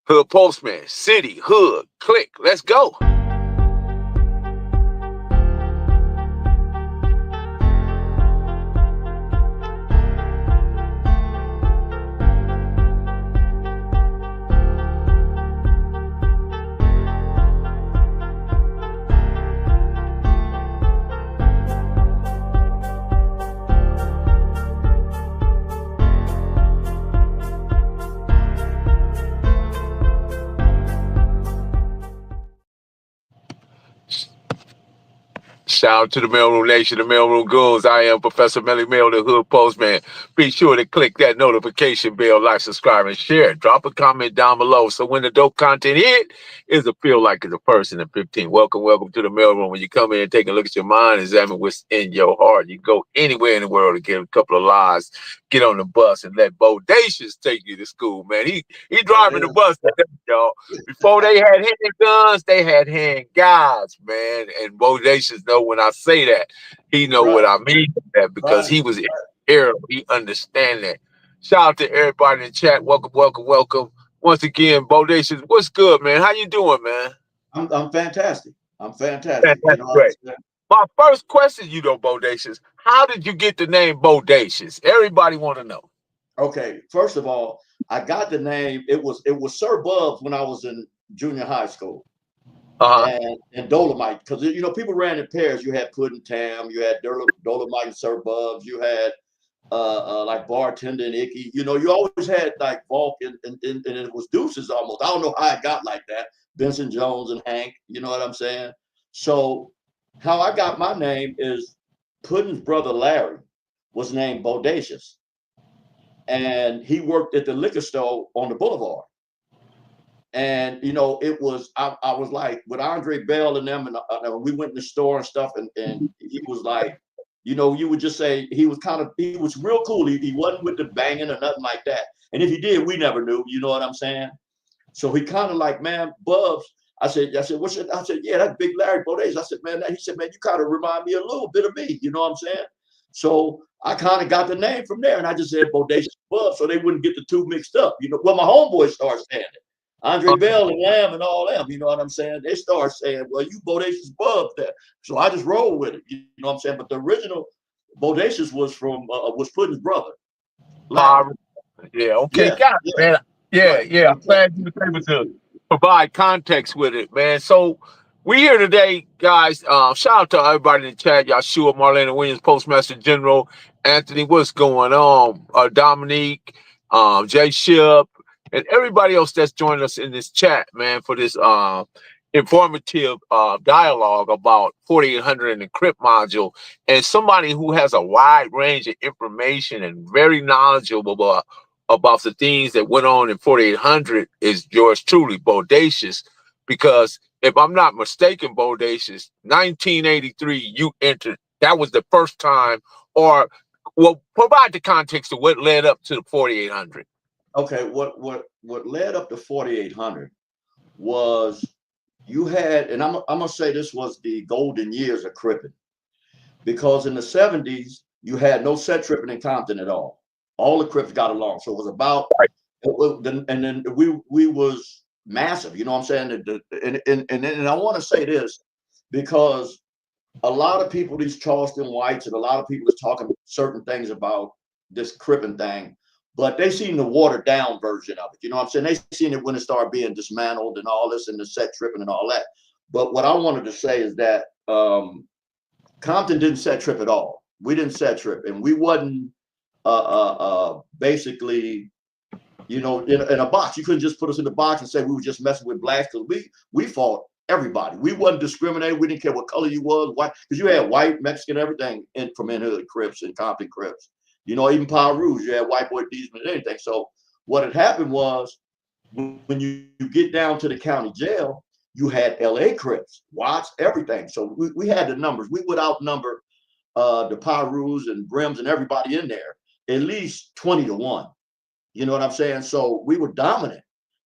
Hood Postman, City, Hood, Click. Let's go. Shout out to the Mailroom Nation, the Mailroom Goons. I am Professor Melly Mail, the Hood Postman. Be sure to click that notification bell, like, subscribe, and share. Drop a comment down below so when the dope content hit, it'll feel like it's a person in 15. Welcome to the Mailroom. When you come in and take a look at your mind, examine what's in your heart. You go anywhere in the world to get a couple of lies, get on the bus and let Bodacious take you to school, man. He driving the bus, y'all. Before they had handguns, they had hand guys, man. And Bodacious know when I say that, he know what I mean by that because he was in the era. He understand that. Shout out to everybody in the chat. Welcome. Once again, Bodacious, what's good, man? How you doing, man? I'm fantastic. I'm fantastic. You know, great. My first question, Bodacious, how did you get the name Bodacious? Everybody want to know. Okay, first of all, I got the name. It was Sir Bubs when I was in junior high school. And Dolomite, because people ran in pairs. You had Puddin' Tam, you had Dolomite and Sir Bubs, you had like Bartender and Icky. You always had like Volk and it was Deuces almost. I don't know how it got like that. Benson Jones and Hank, you know what I'm saying? So how I got my name is Puddin's brother Larry was named Bodacious. And he worked at the liquor store on the boulevard. And, it was, I was like with Andre Bell and them, and we went in the store and stuff. And he was like, you would just say he was real cool. He wasn't with the banging or nothing like that. And if he did, we never knew, you know what I'm saying? So he kind of like, man, Bubs. I said, what's your, I said, yeah, that's Big Larry Bodacious. I said, man, he said, man, you kind of remind me a little bit of me. You know what I'm saying? So I kind of got the name from there, and I just said Bodacious Bubs, so they wouldn't get the two mixed up. Well, my homeboys started saying it. Andre Bell and Lamb and all them, you know what I'm saying? They start saying, well, you Bodacious Bubs there. So I just rolled with it, you know what I'm saying? But the original Bodacious was was Puddin's brother. Yeah, okay, got it, man. Yeah. I'm glad you were able to provide context with it, man. So we here today, guys. Shout out to everybody in the chat. Yahshua, Marlena Williams, Postmaster General, Anthony, what's going on? Dominique, Jay Ship, and everybody else that's joined us in this chat, man, for this informative dialogue about 4800 and the Crip module, and somebody who has a wide range of information and very knowledgeable about the things that went on in 4800 is yours truly, Bodacious, because if I'm not mistaken, Bodacious, 1983, you entered, that was the first time, or well, provide the context of what led up to the 4800. Okay, what led up to 4800 was you had, and I'm gonna say this was the golden years of cripping, because in the 70s you had no set tripping in Compton at all. All the Crips got along, so it was about, and then we was massive. You know what I'm saying? And I want to say this because a lot of people, these Charleston whites, and a lot of people is talking certain things about this Cripping thing, but they seen the watered down version of it. You know what I'm saying? They seen it when it started being dismantled and all this and the set tripping and all that. But what I wanted to say is that Compton didn't set trip at all. We didn't set trip, and we wasn't basically, in a box. You couldn't just put us in the box and say we were just messing with blacks, because we fought everybody. We wasn't discriminated. We didn't care what color you was, white, because you had white, Mexican, everything from in-hood Crips and Compton Crips. Even Power Rouge, you had white boy Deesman and anything. So what had happened was when you get down to the county jail, you had LA Crips, Watts, everything. So we had the numbers. We would outnumber the Power Rouge and Brims and everybody in there at least 20-1. You know what I'm saying? So we were dominant.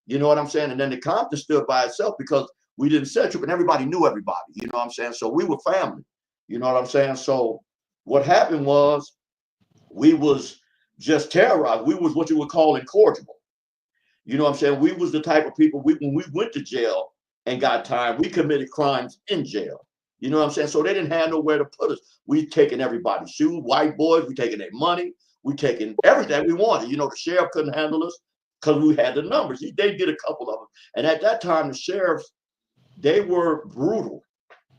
You know what I'm saying? And then the Compton stood by itself because we didn't set trip and everybody knew everybody. You know what I'm saying? So we were family. You know what I'm saying? So what happened was we was just terrorized. We was what you would call incorrigible. You know what I'm saying? We was the type of people, when we went to jail and got time, we committed crimes in jail. You know what I'm saying? So they didn't have nowhere to put us. We taking everybody's shoes, white boys, we taking their money, we taking everything we wanted. You know, the sheriff couldn't handle us because we had the numbers. They did a couple of them. And at that time, the sheriffs, they were brutal.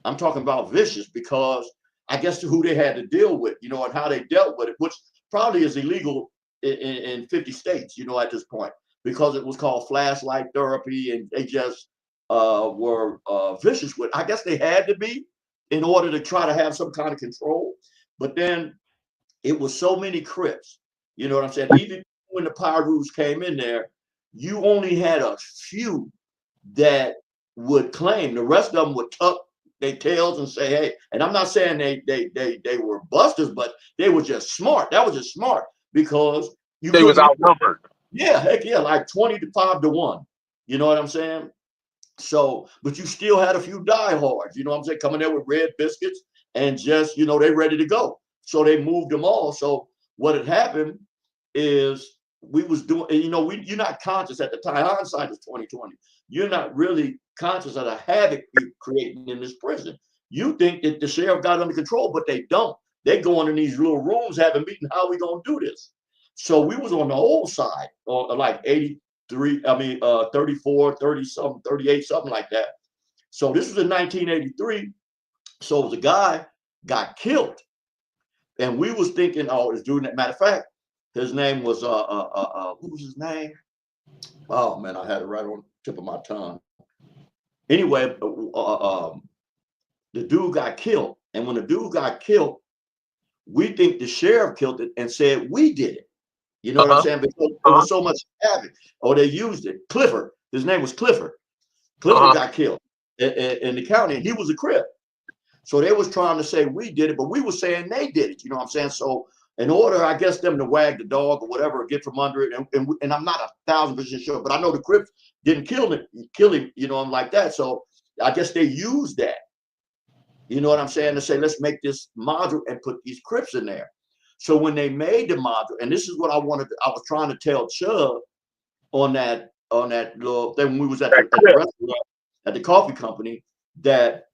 I'm talking about vicious, because I guess who they had to deal with, you know, and how they dealt with it, which probably is illegal in 50 states, you know, at this point, because it was called flashlight therapy, and they just were vicious with. I guess they had to be in order to try to have some kind of control. But then it was so many Crips, you know what I'm saying? Even when the Pyrus came in there, you only had a few that would claim. The rest of them would tuck their tails and say, "Hey." And I'm not saying they were busters, but they were just smart. That was just smart, because they was outnumbered. Yeah, heck yeah, like 20-5-1. You know what I'm saying? So, but you still had a few diehards, you know what I'm saying, coming there with red biscuits and just, you know, they ready to go. So they moved them all. So what had happened is we was doing, and you know, you're not conscious at the time. Hindsight is 2020. You're not really conscious of the havoc we're creating in this prison. You think that the sheriff got under control, but they don't. They go in these little rooms, have a meeting. How are we gonna do this? So we was on the old side, or like 34, 30 something, 38, something like that. So this was in 1983. So the guy got killed. And we was thinking, oh, it's doing that. Matter of fact, his name was what was his name? Oh man, I had it right on the tip of my tongue. Anyway, the dude got killed. And when the dude got killed, we think the sheriff killed it and said we did it. You know what I'm saying? Because there was so much havoc. Or they used it. Clifford. His name was Clifford. Clifford got killed in the county, and he was a Crip. So they was trying to say we did it, but we were saying they did it. You know what I'm saying? So in order, I guess, them to wag the dog or whatever, or get from under it, and I'm not 1,000% sure, but I know the Crips didn't kill him, you know, like that. So I guess they used that. You know what I'm saying? To say, let's make this module and put these Crips in there. So when they made the module, and this is what I was trying to tell Chubb on that little thing when we was at the restaurant, at the coffee company, that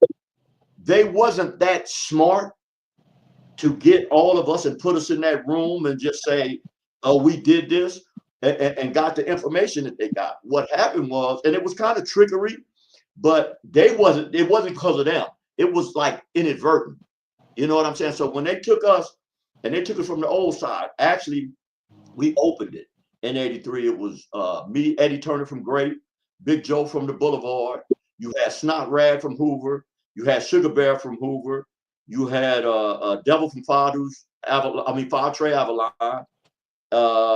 they wasn't that smart to get all of us and put us in that room and just say, oh, we did this, and got the information that they got. What happened was, and it was kind of trickery, but it wasn't because of them. It was like inadvertent. You know what I'm saying? So when they took us, and they took us from the old side, actually, we opened it in 83. It was me, Eddie Turner from Grape, Big Joe from the Boulevard. You had Snot Rad from Hoover. You had Sugar Bear from Hoover. You had Devil from Five Trey Avalon.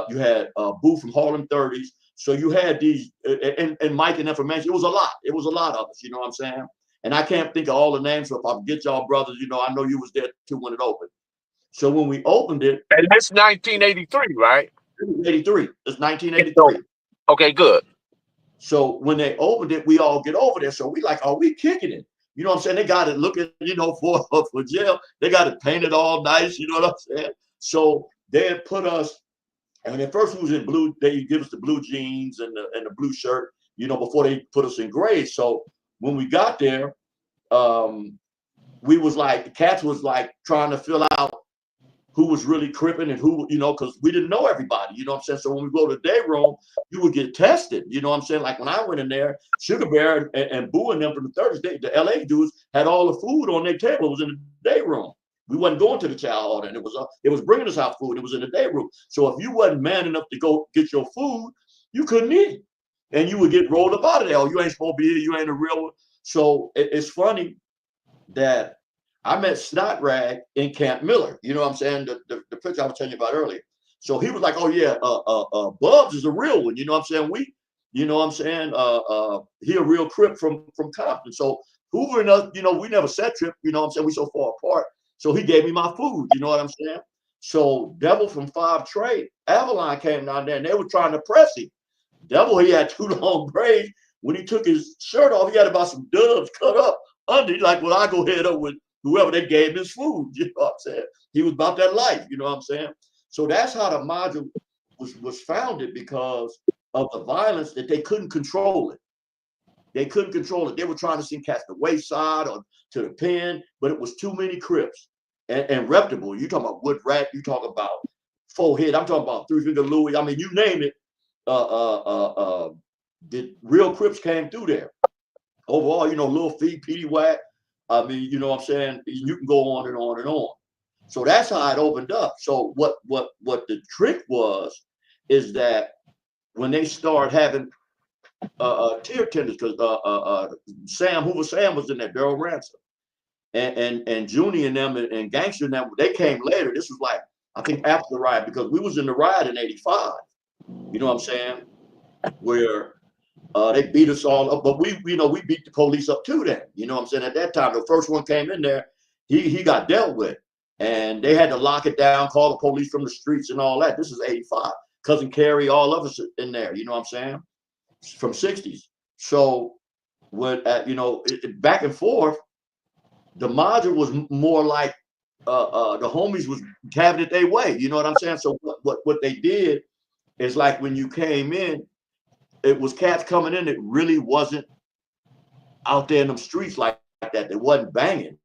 You had Boo from Harlem 30s. So you had these, and Mike and Information. It was a lot. It was a lot of us, you know what I'm saying? And I can't think of all the names. So if I forget y'all brothers, you know, I know you was there too when it opened. So when we opened it. And it's 1983, right? 83. It's 1983. Okay, good. So when they opened it, we all get over there. So we like, are we kicking it? You know what I'm saying? They got it looking, you know, for jail. They got it painted all nice. You know what I'm saying? So they had put us, and at first we was in blue. They give us the blue jeans and the blue shirt, you know, before they put us in gray. So when we got there, we was like, the cats was like trying to fill out who was really cripping and who, you know, because we didn't know everybody, you know what I'm saying? So when we go to the day room, you would get tested, you know what I'm saying? Like when I went in there, Sugar Bear and Boo and them from the 30s, the LA dudes had all the food on their table. It was in the day room. We wasn't going to the chow hall, and it was bringing us our food. It was in the day room. So if you wasn't man enough to go get your food, you couldn't eat, and you would get rolled up out of there. Oh, you ain't supposed to be here. You ain't a real one. So it's funny that I met Snot Rag in Camp Miller. You know what I'm saying? The picture I was telling you about earlier. So he was like, oh yeah, Bubs is a real one. You know what I'm saying? You know what I'm saying? He a real Crip from Compton. So Hoover and us, you know, we never set trip, you know what I'm saying? We so far apart. So he gave me my food, you know what I'm saying? So Devil from Five Trey, Avalon came down there and they were trying to press him. Devil, he had too long braids. When he took his shirt off, he had about some dubs cut up under. Like, well, I go head up with whoever they gave his food, you know what I'm saying? He was about that life, you know what I'm saying? So that's how the module was founded, because of the violence that they couldn't control it. They couldn't control it. They were trying to send cats to the wayside or to the pen, but it was too many Crips. And reputable. You talking about Wood Rat, you talking about Forehead, I'm talking about Three Finger Louie. I mean, you name it. The real Crips came through there. Overall, you know, Lil Fee, Petey Wack. I mean, you know what I'm saying? You can go on and on and on. So that's how it opened up. So what the trick was is that when they start having tier tenders, because Sam Hoover Sam was in there, Daryl Ransom, and Junie and them and Gangster and them, they came later. This was like, I think after the riot, because we was in the riot in '85. You know what I'm saying? Where they beat us all up, but we beat the police up too then. You know what I'm saying? At that time, the first one came in there, he got dealt with. And they had to lock it down, call the police from the streets and all that. This is '85. Cousin Carrie, all of us in there, you know what I'm saying? From '60s. So when back and forth, the module was more like the homies was having it their way. You know what I'm saying? So what they did is, like, when you came in, it was cats coming in that really wasn't out there in them streets like that. They wasn't banging.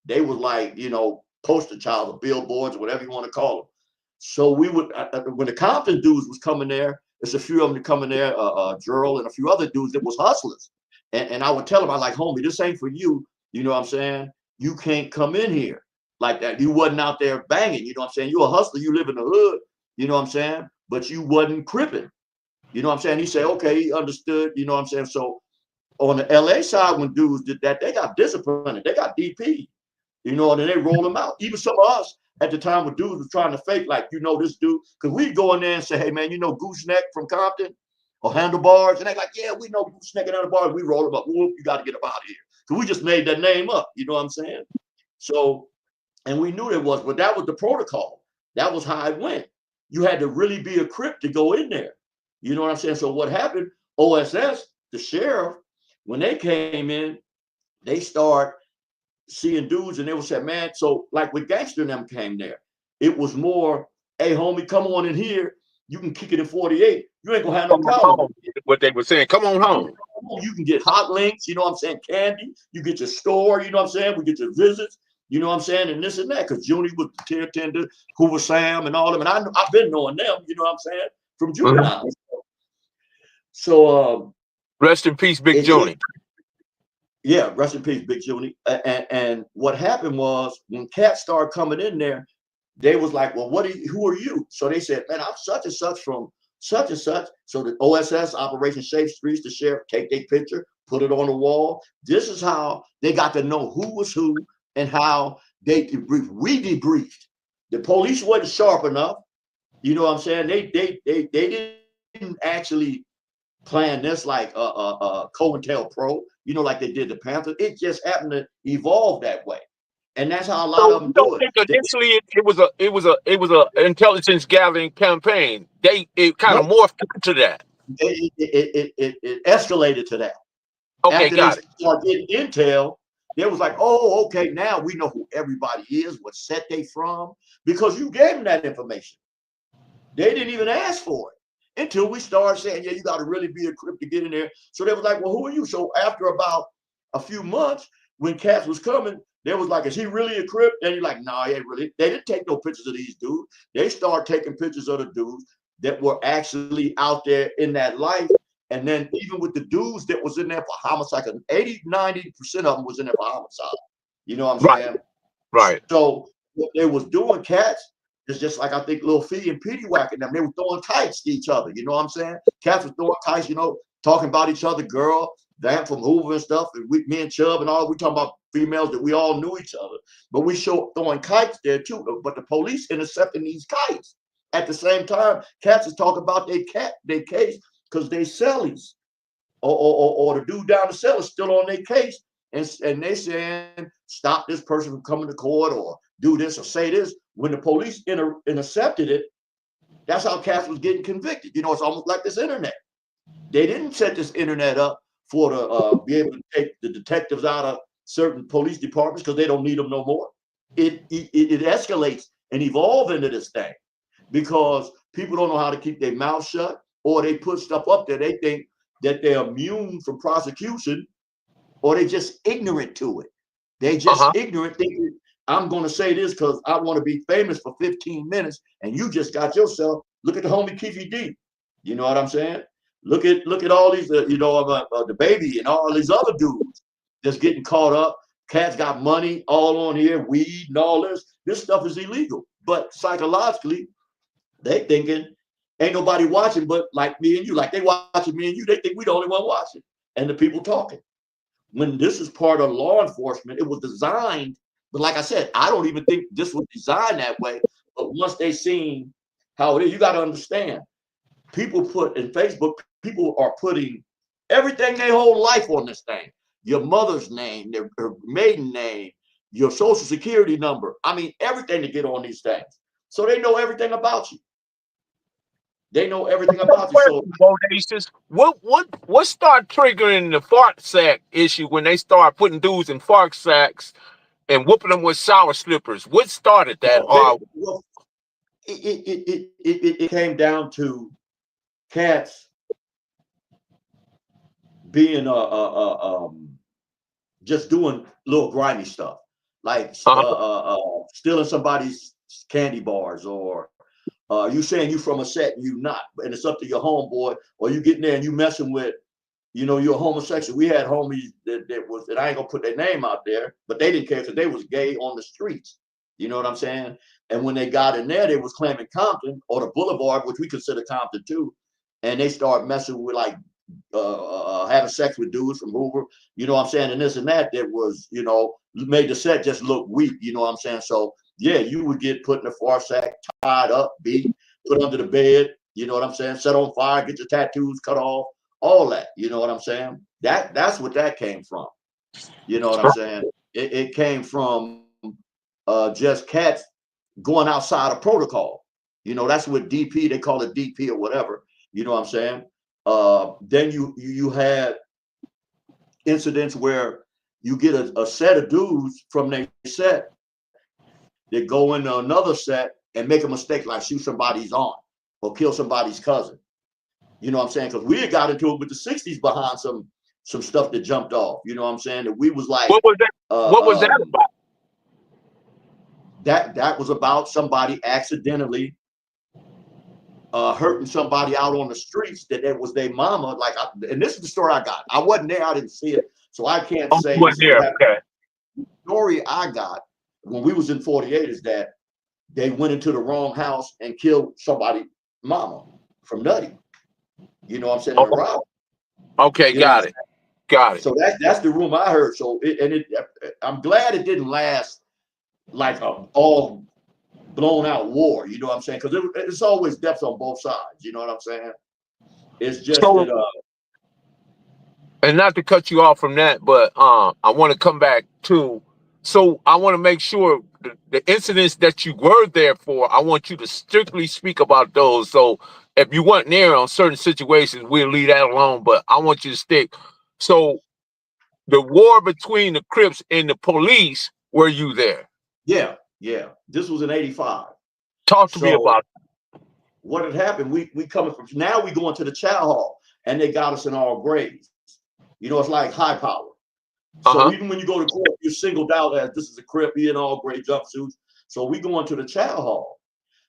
They was like, you know, poster child or billboards, whatever you want to call them. So we would, when the Compton dudes was coming there, there's a few of them that coming there, Gerald and a few other dudes that was hustlers. And I would tell them, I like, homie, this ain't for you. You know what I'm saying? You can't come in here like that. You wasn't out there banging. You know what I'm saying? You a hustler. You live in the hood. You know what I'm saying? But you wasn't cripping. You know what I'm saying? He said, okay, he understood. You know what I'm saying? So on the LA side, when dudes did that, they got disciplined. They got DP. You know, and then they roll them out. Even some of us at the time when dudes was trying to fake, like, you know, this dude, because we'd go in there and say, hey, man, you know Gooseneck from Compton or Handlebars? And they're like, yeah, we know Gooseneck and Handlebars. We roll them up. Whoop, you got to get up out of here. Because we just made that name up. You know what I'm saying? So, and we knew there was, but that was the protocol. That was how it went. You had to really be a Crip to go in there. You know what I'm saying? So what happened, OSS, the sheriff, when they came in, they start seeing dudes and they would say, man, so like with Gangster and them came there, it was more, hey, homie, come on in here. You can kick it in 48. You ain't gonna have no problem. What they were saying, come on home. You can get hot links, you know what I'm saying, candy. You get your store, you know what I'm saying. We get your visits, you know what I'm saying, and this and that. Because Junie was the tier tender, Hoover Sam and all of them. And I've been knowing them, you know what I'm saying, from juvenile. So rest in peace, Big Junie. Yeah, rest in peace, Big Junie. And what happened was, when cats started coming in there, they was like, well, who are you? So they said, man, I'm such and such from such and such. So the OSS, Operation Safe Streets, the sheriff, take their picture, put it on the wall. This is how they got to know who was who and how they debriefed. We debriefed. The police wasn't sharp enough. You know what I'm saying? They didn't actually plan this like COINTELPRO, you know, like they did the Panthers. It just happened to evolve that way, and that's how a lot of them do it. Initially, it was a intelligence gathering campaign. It kind of morphed into that. It escalated to that. Okay, after got they started getting intel, they was like, oh, okay, now we know who everybody is, what set they from, because you gave them that information. They didn't even ask for it until we started saying, yeah, you got to really be a Crip to get in there. So they was like, well, who are you? So after about a few months, when cats was coming, they was like, is he really a Crip? And you're like, no, he ain't really. They didn't take no pictures of these dudes. They started taking pictures of the dudes that were actually out there in that life. And then even with the dudes that was in there for homicide, 80, 90% of them was in there for homicide. You know what I'm saying? Right. So what they was doing, cats, it's just like, I think Lil Fee and Petey Wack and them, they were throwing kites to each other. You know what I'm saying? Cats was throwing kites, you know, talking about each other, girl, Vamp from Hoover and stuff. And me and Chubb and all, we talking about females that we all knew each other. But we show throwing kites there too. But the police intercepting these kites. At the same time, cats is talking about their case because they sellies. Or the dude down the cell is still on their case. And they saying, stop this person from coming to court or do this or say this. When the police intercepted it, that's how cats was getting convicted. You know, it's almost like this internet. They didn't set this internet up for to be able to take the detectives out of certain police departments because they don't need them no more. It escalates and evolves into this thing because people don't know how to keep their mouth shut. or they put stuff up there, they think that they're immune from prosecution, or they just ignorant to it. They just ignorant, thinking I'm going to say this because I want to be famous for 15 minutes, and you just got yourself. Look at the homie Keefy D. You know what I'm saying? Look at all these, the baby and all these other dudes that's getting caught up. Cats got money all on here, weed and all this. This stuff is illegal, but psychologically, they thinking ain't nobody watching but like me and you. Like they watching me and you, they think we the only one watching, and the people talking. When this is part of law enforcement, it was designed. But like I said, I don't even think this was designed that way. But once they seen how it is, you got to understand. People put in Facebook, people are putting everything their whole life on this thing. Your mother's name, their maiden name, your social security number. I mean, everything to get on these things. So they know everything about you. They know everything about you. So Bodacious, what start triggering the fart sack issue when they start putting dudes in fart sacks and whooping them with sour slippers? What started that? It came down to cats being just doing little grimy stuff, like stealing somebody's candy bars, or you saying you from a set and you not, and it's up to your homeboy, or you getting there and you messing with, you're homosexual. We had homies that was, and I ain't gonna put their name out there, but they didn't care because they was gay on the streets. You know what I'm saying? And when they got in there, they was claiming Compton or the Boulevard, which we consider Compton too, and they started messing with like having sex with dudes from Hoover, you know what I'm saying, and this and that was, made the set just look weak, you know what I'm saying? So yeah, you would get put in a far sack, tied up, beat, put under the bed, you know what I'm saying, set on fire, get your tattoos cut off, all that, you know what I'm saying? That's what that came from. You know what I'm saying? It came from just cats going outside of protocol. That's what DP, they call it DP or whatever, you know what I'm saying? Then you had incidents where you get a set of dudes from their set that go into another set and make a mistake, like shoot somebody's aunt or kill somebody's cousin. You know what I'm saying? Because we had got into it with the 60s behind some stuff that jumped off. You know what I'm saying? That we was like, what was that? What was that about? That was about somebody accidentally hurting somebody out on the streets, that it was their mama. And this is the story I got. I wasn't there, I didn't see it, so I can't say. Okay. The story I got when we was in 48 is that they went into the wrong house and killed somebody mama from Nutty. You know what I'm saying? Okay, got it. So that's the rumor I heard. So I'm glad it didn't last like a all blown out war. You know what I'm saying? Because it's always deaths on both sides. You know what I'm saying? It's just that. And not to cut you off from that, but I want to come back to. So I want to make sure the incidents that you were there for, I want you to strictly speak about those. So if you weren't there on certain situations, we'll leave that alone. But I want you to stick. So the war between the Crips and the police, were you there? Yeah. This was in 85. Talk to me about it. What had happened, we coming from, now we going to the chow hall, and they got us in all grades. It's like high power. So even when you go to court, you're singled out as this is a Crip, in all gray jumpsuits. So we going to the chow hall.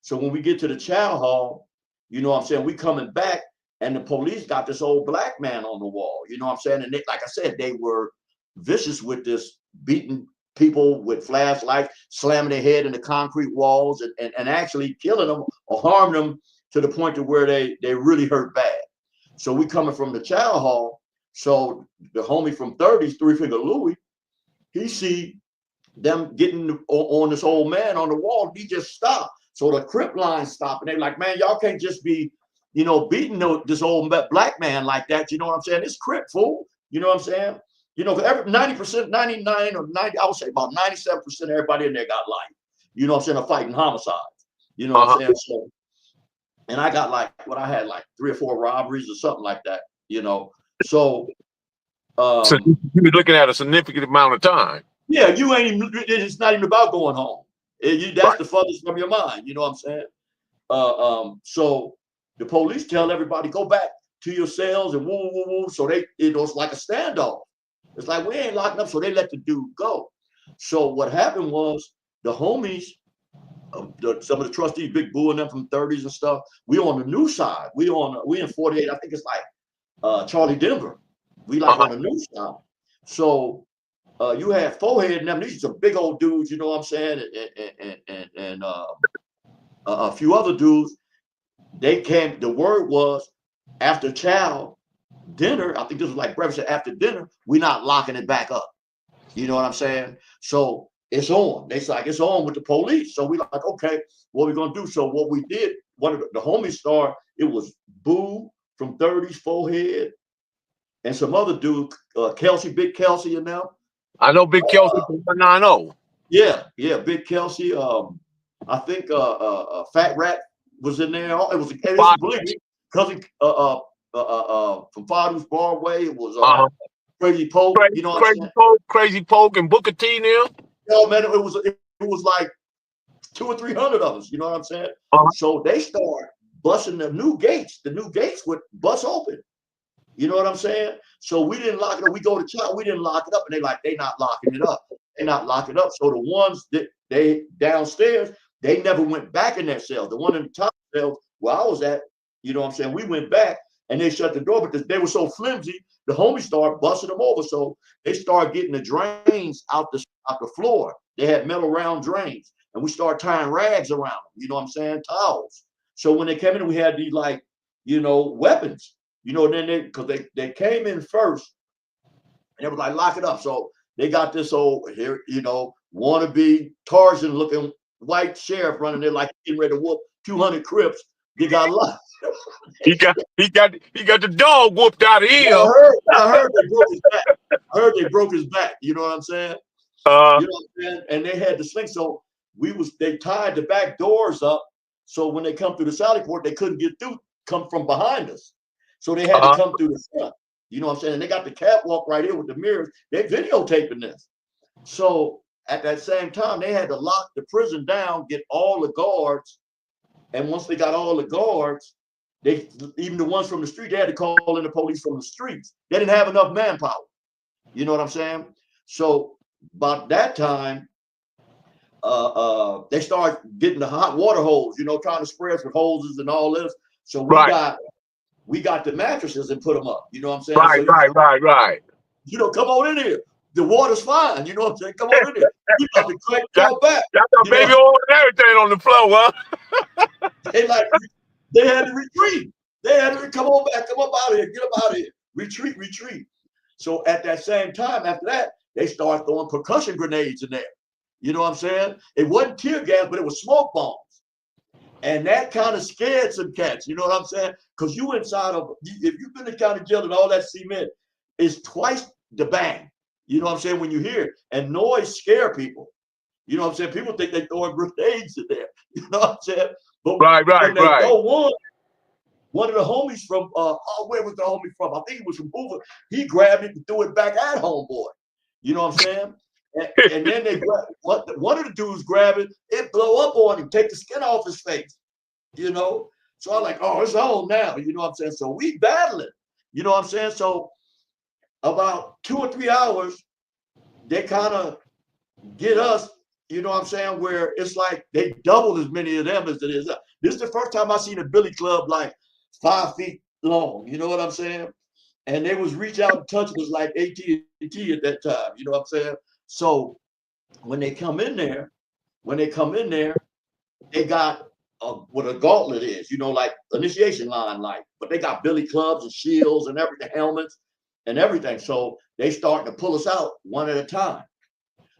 So when we get to the chow hall, you know what I'm saying, we coming back, and the police got this old black man on the wall. You know what I'm saying? And they, like I said, they were vicious with this, beating people with flashlights, slamming their head in the concrete walls, and actually killing them or harming them to the point to where they really hurt bad. So we coming from the chow hall. So the homie from 30s, Three Finger Louie, he see them getting on this old man on the wall. He just stopped. So the Crip line stopped, and they're like, man, y'all can't just be, beating this old black man like that. You know what I'm saying? It's Crip, fool. You know what I'm saying? 90%, 99 or 90, I would say about 97% of everybody in there got life. You know what I'm saying? Are fighting homicides. You know what I'm saying? So, and I got I had 3 or 4 robberies or something like that. So so you're looking at a significant amount of time. Yeah, you ain't even, it's not even about going home. That's right. The furthest from your mind. You know what I'm saying? So the police tell everybody, go back to your cells and woo, woo, woo. So it was like a standoff. It's like, we ain't locking up. So they let the dude go. So what happened was the homies, some of the trustees, Big Boo and them from 30s and stuff, we on the new side. We in 48. I think it's like Charlie Denver. We like on the new side. So you had Forehead and them. These are big old dudes, you know what I'm saying? And a few other dudes. They came, the word was after chow dinner, I think this was like breakfast, after dinner, we're not locking it back up. You know what I'm saying? So it's on. They like, it's on with the police. So we like, okay, what we gonna do? So what we did, one of the homies star, it was Boo from 30s, Forehead, and some other dude, Kelsey, Big Kelsey, and them. I know Big Kelsey from 90. Yeah, Big Kelsey. I think Fat Rat was in there. It was cousin from Father's Barway. It was Crazy Poke. You know what I'm saying? Crazy Poke and Booker T now. No, man, it was like 200 or 300 of us. You know what I'm saying? So they start busting the new gates. The new gates would bust open. You know what I'm saying? So we didn't lock it up. We go to trial. We didn't lock it up, and they not locking it up. They not locking it up. So the ones that they downstairs, they never went back in their cells. The one in the top cell where I was at, you know what I'm saying? We went back and they shut the door, but they were so flimsy. The homies started busting them over. So they started getting the drains out the floor. They had metal round drains, and we started tying rags around them. You know what I'm saying? Towels. So when they came in, we had these weapons. You know, then because they came in first, and it was like, lock it up. So they got this old here, wannabe Tarzan looking white sheriff running there like getting ready to whoop 200 Crips. They got locked. he got the dog whooped out of him. I heard they broke his back. They broke his back. You know what I'm saying? You know what I'm saying? And they had the sling. So they tied the back doors up. So when they come through the Sally Port, they couldn't get through, come from behind us. So they had to come through the front. You know what I'm saying? And they got the catwalk right here with the mirrors. They're videotaping this. So at that same time, they had to lock the prison down, get all the guards. And once they got all the guards, even the ones from the street, they had to call in the police from the streets. They didn't have enough manpower. You know what I'm saying? So about that time, they started getting the hot water hose, trying to spray us with hoses and all this. So we got the mattresses and put them up. You know what I'm saying? Right. Come on in here. The water's fine. You know what I'm saying? Come on in here. We about to crack your back. Got baby oil and everything on the floor, huh? They had to retreat. They had to come on back. Come up out of here. Get up out of here. Retreat. So at that same time, after that, they started throwing percussion grenades in there. You know what I'm saying? It wasn't tear gas, but it was smoke bombs. And that kind of scared some cats. You know what I'm saying? Because you inside of, if you've been in county jail and all that cement, it's twice the bang. You know what I'm saying? When you hear it. And noise scare people. You know what I'm saying? People think they're throwing grenades in there. You know what I'm saying? But right. One of the homies from, where was the homie from? I think he was from Hoover. He grabbed it and threw it back at homeboy. You know what I'm saying? And then they one of the dudes grab it blow up on him, take the skin off his face. So I'm like, oh, it's on now. You know what I'm saying? So we battling. You know what I'm saying? So about 2 or 3 hours, they kind of get us, you know what I'm saying, where it's like they doubled as many of them as it is. This is the first time I seen a billy club like 5 feet long. You know what I'm saying? And they was reach out and touch us like AT&T at that time. You know what I'm saying? So when they come in there, they got what a gauntlet is, like initiation line, but they got billy clubs and shields and everything, helmets and everything. So they start to pull us out one at a time.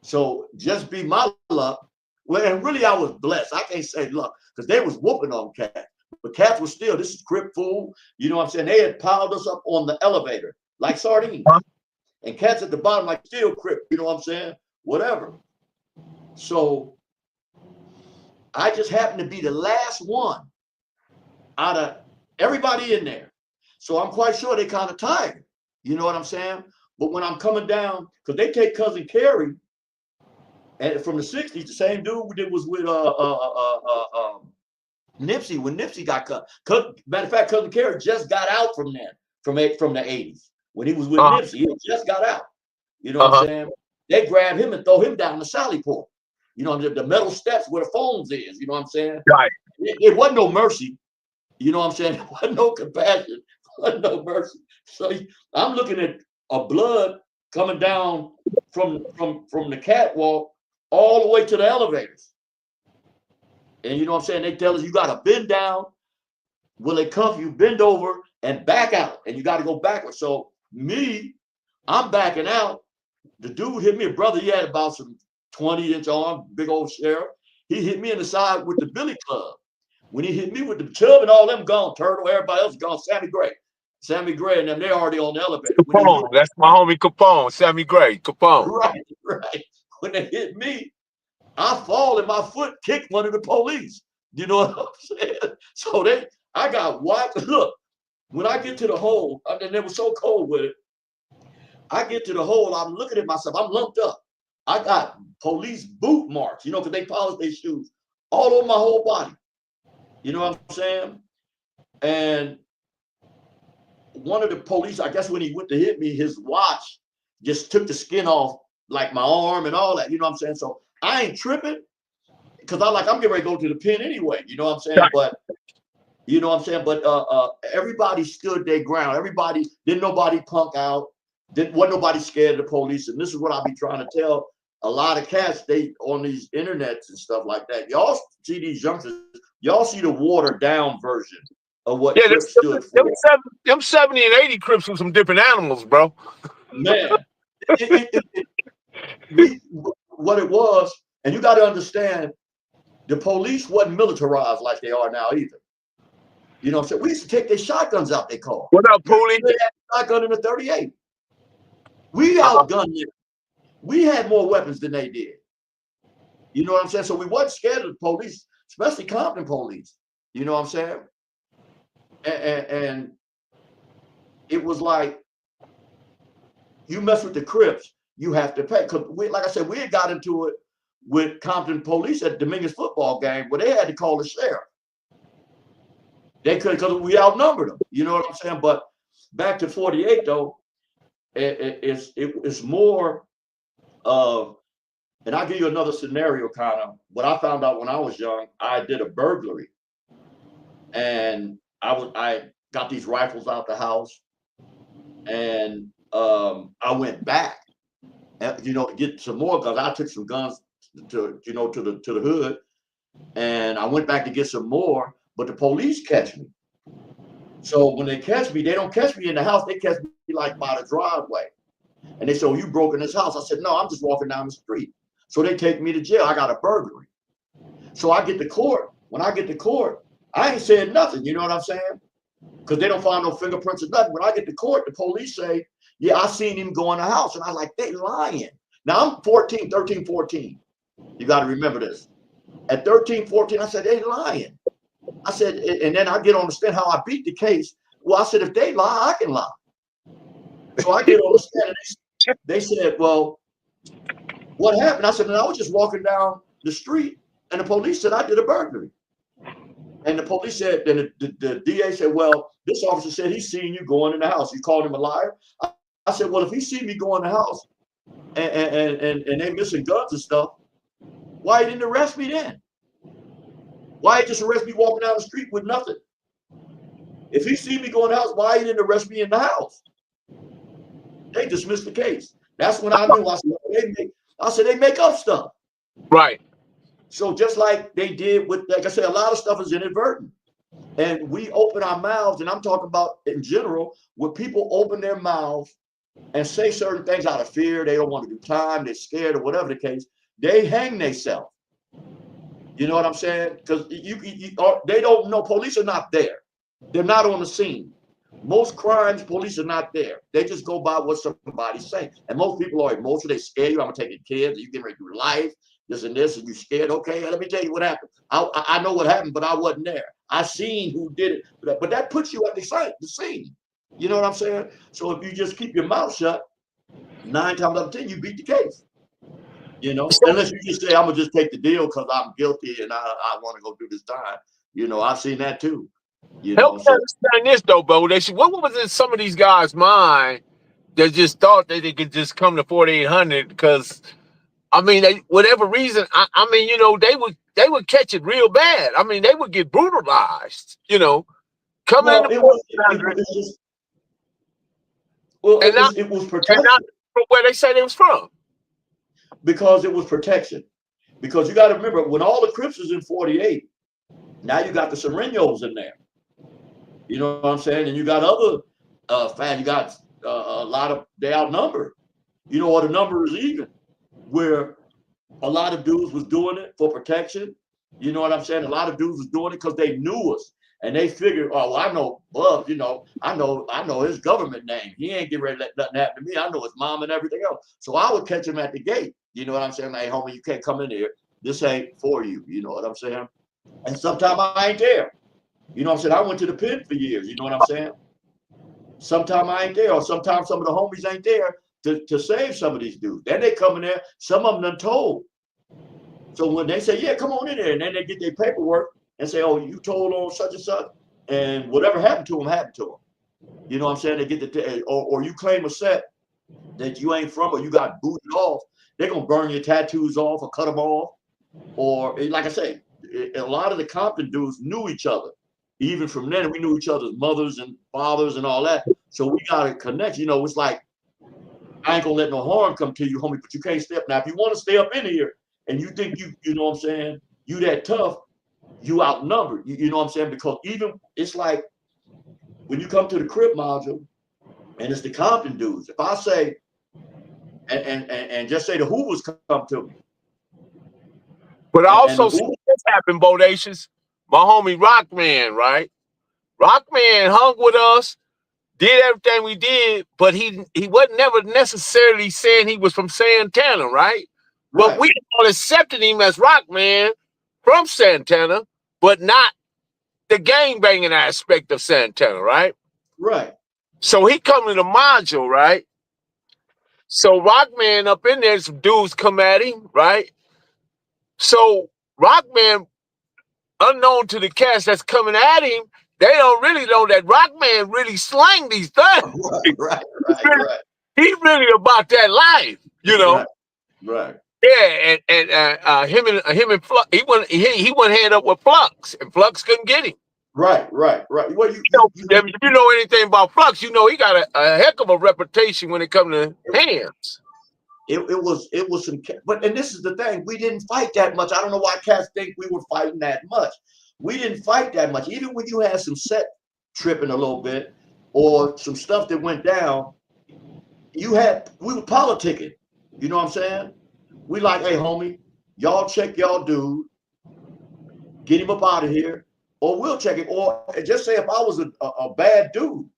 So just be my luck. Well, and really I was blessed. I can't say luck because they was whooping on cats. But cats was still, this is Crip fool. You know what I'm saying? They had piled us up on the elevator like sardines. And cats at the bottom like still Crip, you know what I'm saying? Whatever. So I just happened to be the last one out of everybody in there. So I'm quite sure they kind of tired. You know what I'm saying? But when I'm coming down, because they take Cousin Carrie, and from the 60s, the same dude that was with Nipsey, when Nipsey got cut, matter of fact, Cousin Kerry just got out from then, from the 80s. When he was with Nipsey, he just got out. You know what I'm saying? They grab him and throw him down the Sally Port. You know, the metal steps where the phones is. You know what I'm saying? Right. It wasn't no mercy. You know what I'm saying? It wasn't no compassion. It wasn't no mercy. So I'm looking at a blood coming down from the catwalk all the way to the elevators. And you know what I'm saying? They tell us you got to bend down. Will they cuff you? Bend over and back out. And you got to go backwards. So I'm backing out. The dude hit me, a brother. He had about some 20-inch arm, big old sheriff. He hit me in the side with the billy club. When he hit me with the Chubb and all them gone, Turtle, everybody else gone, Sammy Gray and them, they're already on the elevator. Capone, that's my homie Capone, Sammy Gray, Capone. Right. When they hit me, I fall and my foot kicked one of the police. You know what I'm saying? So I got wiped. Look, when I get to the hole, and it was so cold with it, I get to the hole, I'm looking at myself, I'm lumped up. I got police boot marks, you know, because they polish their shoes all over my whole body. You know what I'm saying? And one of the police, I guess when he went to hit me, his watch just took the skin off like my arm and all that. You know what I'm saying? So I ain't tripping because I'm getting ready to go to the pen anyway. You know what I'm saying? But you know what I'm saying? But everybody stood their ground. Didn't nobody punk out. Wasn't nobody scared of the police. And this is what I be trying to tell a lot of cats, they on these internets and stuff like that. Y'all see these youngsters, y'all see the watered down version of what Crips stood for. Them 70 and 80 Crips were some different animals, bro. Man, what it was, and you got to understand, the police wasn't militarized like they are now either. You know what I'm saying? We used to take their shotguns out their car. What up, Pooley? They had a shotgun in a 38. We outgunned them. We had more weapons than they did. You know what I'm saying? So we wasn't scared of the police, especially Compton police. You know what I'm saying? And it was like, you mess with the Crips, you have to pay. Because like I said, we had got into it with Compton police at Dominguez football game where they had to call the sheriff. They could, because we outnumbered them. You know what I'm saying? But back to 48 though, it's more of, and I'll give you another scenario kind of. What I found out when I was young, I did a burglary. And I got these rifles out the house. And I went back, you know, to get some more guns. I took some guns to the hood. And I went back to get some more, but the police catch me. So when they catch me, they don't catch me in the house. They catch me like by the driveway. And they say, "Oh, you broke in this house." I said, "No, I'm just walking down the street." So they take me to jail. I got a burglary. So I get to court. When I get to court, I ain't saying nothing. You know what I'm saying? Because they don't find no fingerprints or nothing. When I get to court, the police say, "Yeah, I seen him go in the house." And I was like, they lying. Now I'm 13, 14. You got to remember this. At 13, 14, I said, they lying. I said, and then I get on the stand how I beat the case. Well, I said, if they lie, I can lie. So I get on the stand and they said, "Well, what happened?" I said, "I was just walking down the street and the police said I did a burglary." And the police said, then the DA said, "Well, this officer said he's seen you going in the house. You called him a liar?" I said, "Well, if he seen me go in the house and they missing guns and stuff, why he didn't arrest me then? Why he just arrest me walking down the street with nothing? If he seen me go in the house, why he didn't arrest me in the house?" They dismissed the case. That's when I knew. I said, they make up stuff. Right. So just like they did with, like I said, a lot of stuff is inadvertent. And we open our mouths, and I'm talking about in general, when people open their mouths and say certain things out of fear, they don't want to do time, they're scared, or whatever the case, they hang themselves. You know what I'm saying? Because they don't know. Police are not there. They're not on the scene. Most crimes, police are not there. They just go by what somebody's saying. And most people are emotional. They scare you. I'm taking kids. You get ready to do life, this and this, and you scared. Okay, let me tell you what happened. I know what happened, but I wasn't there. I seen who did it. But that puts you at the scene. You know what I'm saying? So if you just keep your mouth shut, 9 times out of 10, you beat the case. You know, unless you just say, "I'm gonna just take the deal because I'm guilty and I want to go do this time." You know, I've seen that too. You Help know, me so understand this though, Bodacious. What was in some of these guys' mind that just thought that they could just come to 4,800? Because I mean, whatever reason, I mean, you know, they would catch it real bad. I mean, they would get brutalized. You know, coming well, into 4,800 it was well, and not it was protection from where they say they was from. because it was protection. Because you got to remember, when all the Crips is in 48, now you got the Serenos in there. You know what I'm saying? And you got other fans. You got a lot of, they outnumbered. You know, or the number is even, where a lot of dudes was doing it for protection. You know what I'm saying? A lot of dudes was doing it because they knew us. And they figured, oh, well, I know Bub, you know, I know his government name. He ain't getting ready to let nothing happen to me. I know his mom and everything else. So I would catch him at the gate. You know what I'm saying? Like, hey, homie, you can't come in here. This ain't for you. You know what I'm saying? And sometimes I ain't there. You know what I'm saying? I went to the pen for years. You know what I'm saying? Sometimes I ain't there, or sometimes some of the homies ain't there to save some of these dudes. Then they come in there, some of them done told. So when they say, yeah, come on in there, and then they get their paperwork and say, oh, you told on such and such, and whatever happened to them, happened to them. You know what I'm saying? They get the, or you claim a set that you ain't from, or you got booted off, they're going to burn your tattoos off or cut them off. Or like I say, a lot of the Compton dudes knew each other. Even from then, we knew each other's mothers and fathers and all that. So we got to connect. You know, it's like, I ain't going to let no harm come to you, homie, but you can't stay up. Now, if you want to stay up in here and you think you know what I'm saying, you that tough, you outnumbered. You know what I'm saying? Because even, it's like, when you come to the Crip module, and it's the Compton dudes, if I say, and just say the Hoovers come to me. But I also see this happen, Bodacious. My homie Rockman, right? Rockman hung with us, did everything we did, but he wasn't never necessarily saying he was from Santana, right? But we all accepted him as Rockman from Santana, but not the gang banging aspect of Santana, right? Right. So he come to the module, right? So Rockman up in there, some dudes come at him, right? So Rockman, unknown to the cast that's coming at him, they don't really know that Rockman really slang these things. Right. He really about that life, you know. Right. Yeah, and him and Flux, he went head up with Flux, and Flux couldn't get him. Right. Well, if you know anything about Flux, you know he got a heck of a reputation when it comes to hands. It was some, but and this is the thing, we didn't fight that much. I don't know why cats think we were fighting that much. We didn't fight that much. Even when you had some set tripping a little bit or some stuff that went down, we were politicking. You know what I'm saying? We like, hey, homie, y'all check y'all dude, get him up out of here, or we'll check him. Or just say if I was a bad dude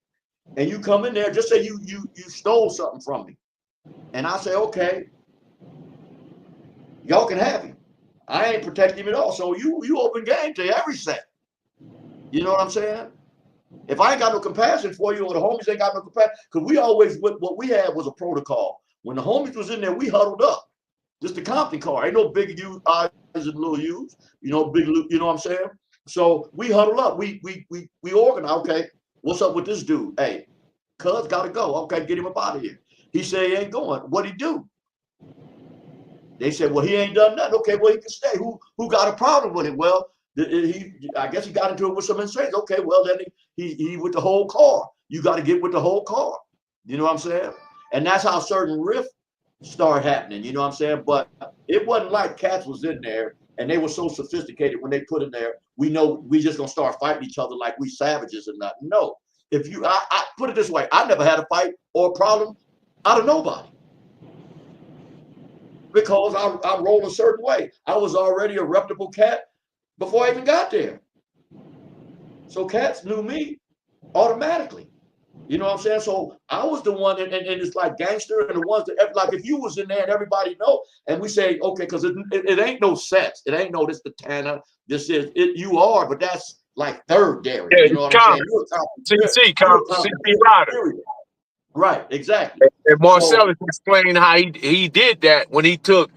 and you come in there, just say you stole something from me. And I say, okay, y'all can have him. I ain't protecting him at all. So you open game to every set. You know what I'm saying? If I ain't got no compassion for you, or the homies ain't got no compassion, because we always, what we had was a protocol. When the homies was in there, we huddled up. Just the Compton car. Ain't no big U's, I's, and little U's. You know, big, you know what I'm saying? So we huddled up. We organized. Okay, what's up with this dude? Hey, cuz gotta go. Okay, get him up out of here. He said he ain't going. What'd he do? They said, well, he ain't done nothing. Okay, well, he can stay. Who got a problem with it? Well, I guess he got into it with some insane. Okay, well, then he with the whole car. You got to get with the whole car. You know what I'm saying? And that's how certain rifts start happening. You know what I'm saying? But it wasn't like cats was in there and they were so sophisticated when they put in there, we know we just gonna start fighting each other like we savages and nothing. No. If you, I put it this way, I never had a fight or a problem out of nobody. Because I roll a certain way. I was already a reputable cat before I even got there. So cats knew me automatically. You know what I'm saying? So I was the one, and it's like gangster and the ones that, like if you was in there and everybody know, and we say, okay, because it ain't no sex. It ain't no this the Tanner, this is it, you are, but that's like third dairy. Yeah, you know what I'm saying? CC Rider. Right, exactly. And Marcellus explained how he did that when he took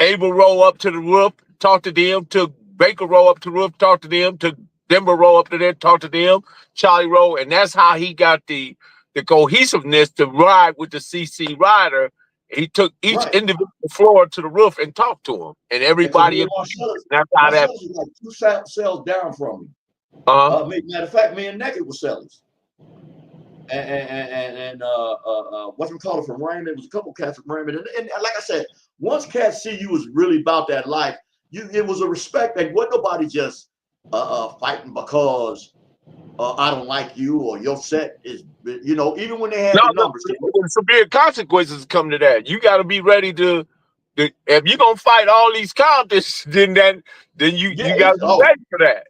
Abel Rowe up to the roof, talked to them, took Baker roll up to the roof, talk to them, to Denver roll up to there, talk to them, Charlie roll, and that's how he got the cohesiveness to ride with the CC rider. He took each individual floor to the roof and talked to him, and everybody. That's how that was like 2 cells down from me. Matter of fact, me and Naked were sellers. And what's we call it from Raymond? It was a couple cats from Raymond, and like I said, once cats see you was really about that life, it was a respect. Like, what nobody just fighting because I don't like you or your set is, even when they had the numbers. Severe consequences come to that. You got to be ready to if you're gonna fight all these counters, then you got to be ready for that.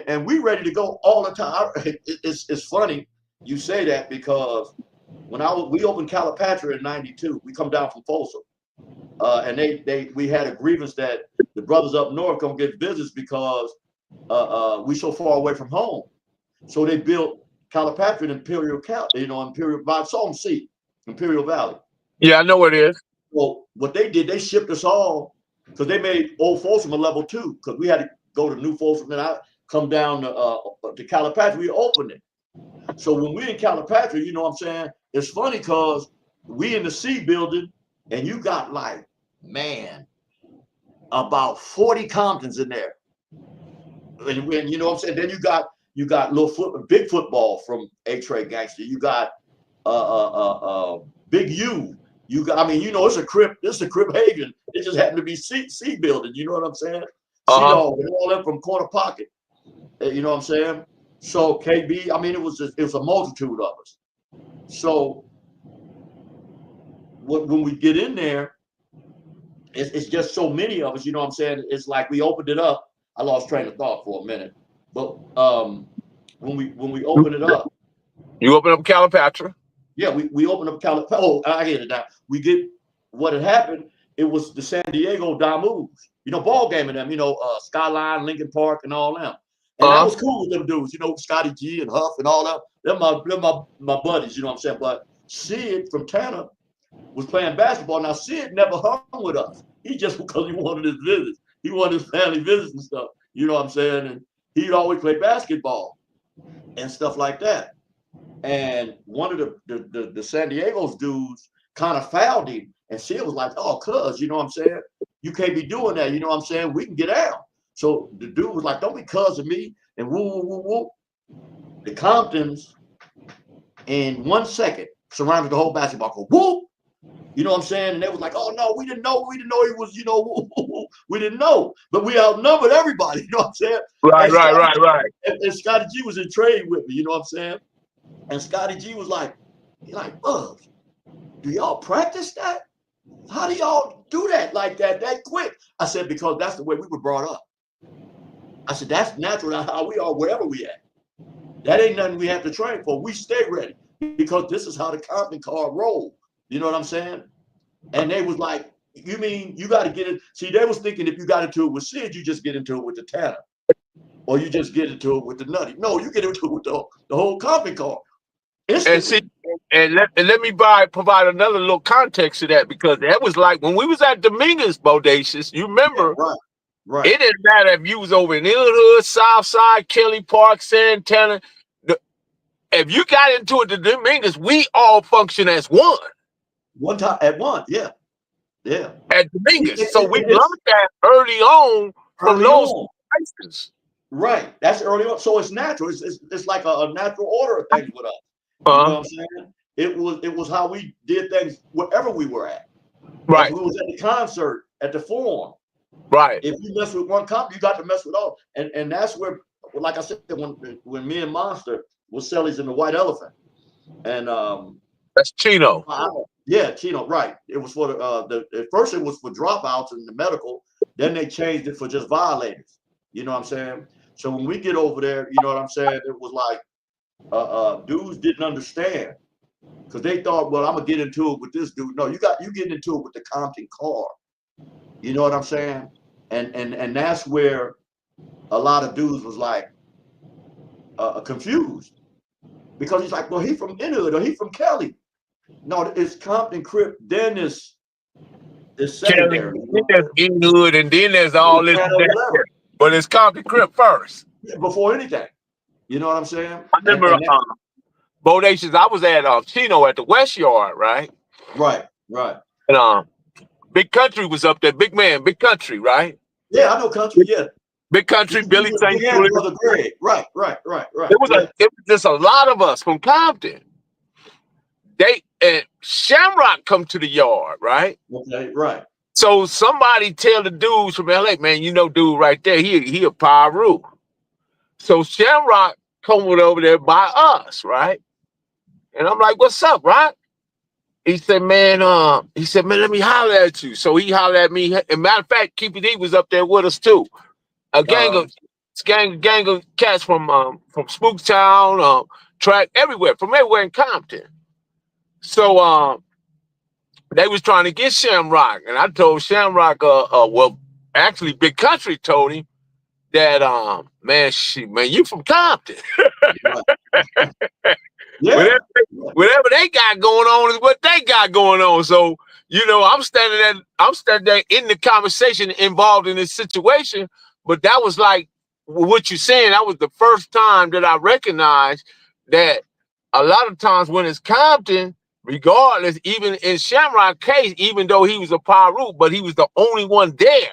And we ready to go all the time. It's funny you say that, because when we opened Calipatra in '92, we come down from Folsom, and we had a grievance that the brothers up north don't get business because we so far away from home. So they built Calipatra in Imperial by Salton Sea, Imperial Valley. Yeah, I know what it is. Well, what they did, they shipped us all, because they made Old Folsom a level 2, because we had to go to New Folsom, and I come down to Calipatra. We opened it. So when we in Calipatra, you know what I'm saying? It's funny because we in the C building, and you got like, man, about 40 Comptons in there. And you know what I'm saying? Then you got big football from A-Trade Gangster. You got Big U. You got, it's a Crip. This is a Crip Haven. It just happened to be C building. You know what I'm saying? All that from Corner Pocket. You know what I'm saying? So KB, it was a multitude of us. So when we get in there, it's just so many of us. You know what I'm saying? It's like we opened it up. I lost train of thought for a minute, but when we open it up, you open up Calipatra. Yeah, we open up Calipatra. Oh, I get it now. We get what had happened. It was the San Diego Damus, ball game of them. Skyline, Lincoln Park, and all them. And I was cool with them dudes. Scotty G and Huff and all that. They're my buddies. You know what I'm saying? But Sid from Tanner was playing basketball. Now Sid never hung with us. He just, because he wanted his visits. He wanted his family visits and stuff. You know what I'm saying? And he'd always play basketball and stuff like that. And one of the San Diego's dudes kind of fouled him, and Sid was like, "Oh, cuz, you know what I'm saying? You can't be doing that. You know what I'm saying? We can get out." So the dude was like, "Don't be cuz of me." And woo, woo, woo. The Comptons, in 1 second, surrounded the whole basketball court. Woo! You know what I'm saying? And they was like, "Oh no, we didn't know. We didn't know he was, we didn't know." But we outnumbered everybody. You know what I'm saying? Right. And Scotty G was in trade with me. You know what I'm saying? And Scotty G was like, "Bugs, do y'all practice that? How do y'all do that like that quick?" I said, "Because that's the way we were brought up." I said, "That's natural how we are wherever we at. That ain't nothing we have to train for. We stay ready because this is how the Compton car roll." You know what I'm saying? And they was like, "You mean you got to get it?" See, they was thinking if you got into it with Sid, you just get into it with the Tanner, or you just get into it with the Nutty. No, you get into it with the whole Compton car. And let me provide another little context to that, because that was like when we was at Dominguez, Bodacious. You remember? Yeah, right. It didn't matter if you was over in Illinois, South Side, Kelly Park, Santana. If you got into it to Dominguez, we all function as one. One time at one, yeah. At Dominguez, so we learned that early on from those places. Right, that's early on. So it's natural. It's like a natural order of things with us. You know what I'm saying? It was how we did things wherever we were at. Right. If we was at the concert, at the Forum. Right. If you mess with one company, you got to mess with all. And that's where, like I said, when me and Monster was Sellies in the White Elephant, and that's Chino. Yeah, Chino. Right. It was for at first it was for dropouts in the medical. Then they changed it for just violators. You know what I'm saying? So when we get over there, you know what I'm saying? It was like dudes didn't understand, because they thought, well, I'm gonna get into it with this dude. No, you getting into it with the Compton car. You know what I'm saying? And that's where a lot of dudes was like confused, because he's like, well, he from Inwood or he from Kelly. No, it's Compton Crip. Then it's secondary. Then there's Inwood, and then there's all this. But it's Compton Crip first. Before anything. You know what I'm saying? I remember Bodacious. I was at Chino at the West Yard, right? Right. And Big Country was up there. Big man, Big Country, right? Yeah, I know Country. Yeah. Big Country, Billy St. Julian. Brother Greg. Right. It was just a lot of us from Compton. And Shamrock come to the yard, right? Okay, right. So somebody tell the dudes from LA, man, you know, dude right there, he a Pyru. So Shamrock come over there by us, right? And I'm like, what's up, Rock? He said, man, let me holler at you. So he hollered at me. And matter of fact, Keepy D was up there with us too. A gang of cats from Spooktown, track everywhere, from everywhere in Compton. So they was trying to get Shamrock, and I told Shamrock, well, actually, Big Country told him that, man, you from Compton. Yeah. Whatever they got going on is what they got going on. So, you know, I'm standing there in the conversation, involved in this situation. But that was like what you're saying. That was the first time that I recognized that a lot of times when it's Compton, regardless, even in Shamrock's case, even though he was a Pyru, but he was the only one there.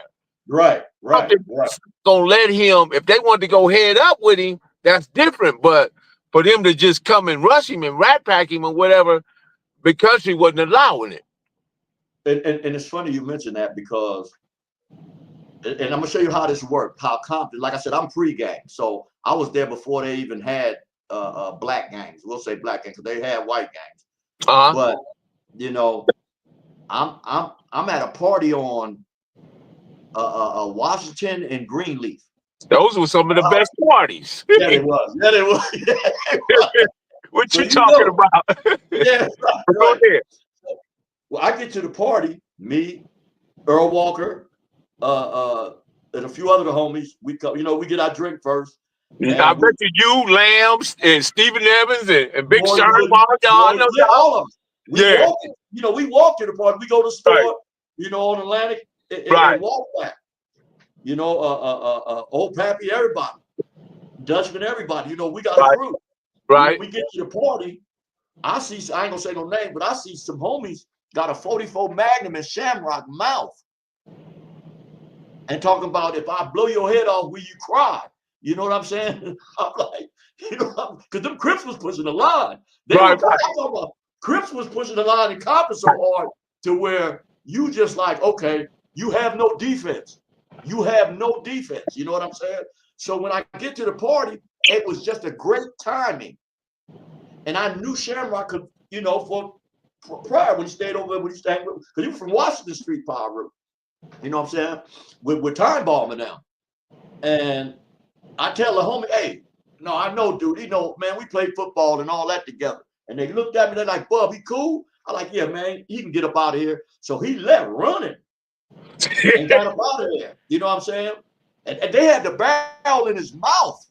Right. Gonna let him, if they wanted to go head up with him, that's different. But for them to just come and rush him and rat pack him or whatever, Big Country wasn't allowing it. And it's funny you mentioned that because, and I'm gonna show you how this worked. How Compton, like I said, I'm pre-gang, so I was there before they even had black gangs. We'll say black gangs because they had white gangs. But you know, I'm at a party on Washington and Greenleaf. Those were some of the best parties. Yeah, it was. What you talking about? Yeah, right. Well, I get to the party, me, Earl Walker, and a few other homies. We come, you know, we get our drink first. I bet you, Lambs, and Stephen Evans, and Big Sean, all of them. We walk to the party. We go to the store, you know, on Atlantic, and walk back. You know, Old Pappy, everybody, Dutchman, everybody. You know, we got a group. Right. When we get to the party, I ain't gonna say no name, but I see some homies got a 44 Magnum in Shamrock mouth and talking about, if I blow your head off, will you cry? You know what I'm saying? I'm like, you know, because them Crips was pushing the line. Crips was pushing the line in Compton so hard to where you just like, okay, you have no defense. You have no defense. You know what I'm saying? So when I get to the party, it was just a great timing. And I knew Shamrock could, you know, for prior when he stayed over there, because he was from Washington Street, Pyru. You know what I'm saying? We're time bombing now. And I tell the homie, hey, no, I know, dude. You know, man, we played football and all that together. And they looked at me, they're like, Bub, he cool? I like, yeah, man, he can get up out of here. So he left running and got up out of there. You know what I'm saying? And they had the barrel in his mouth.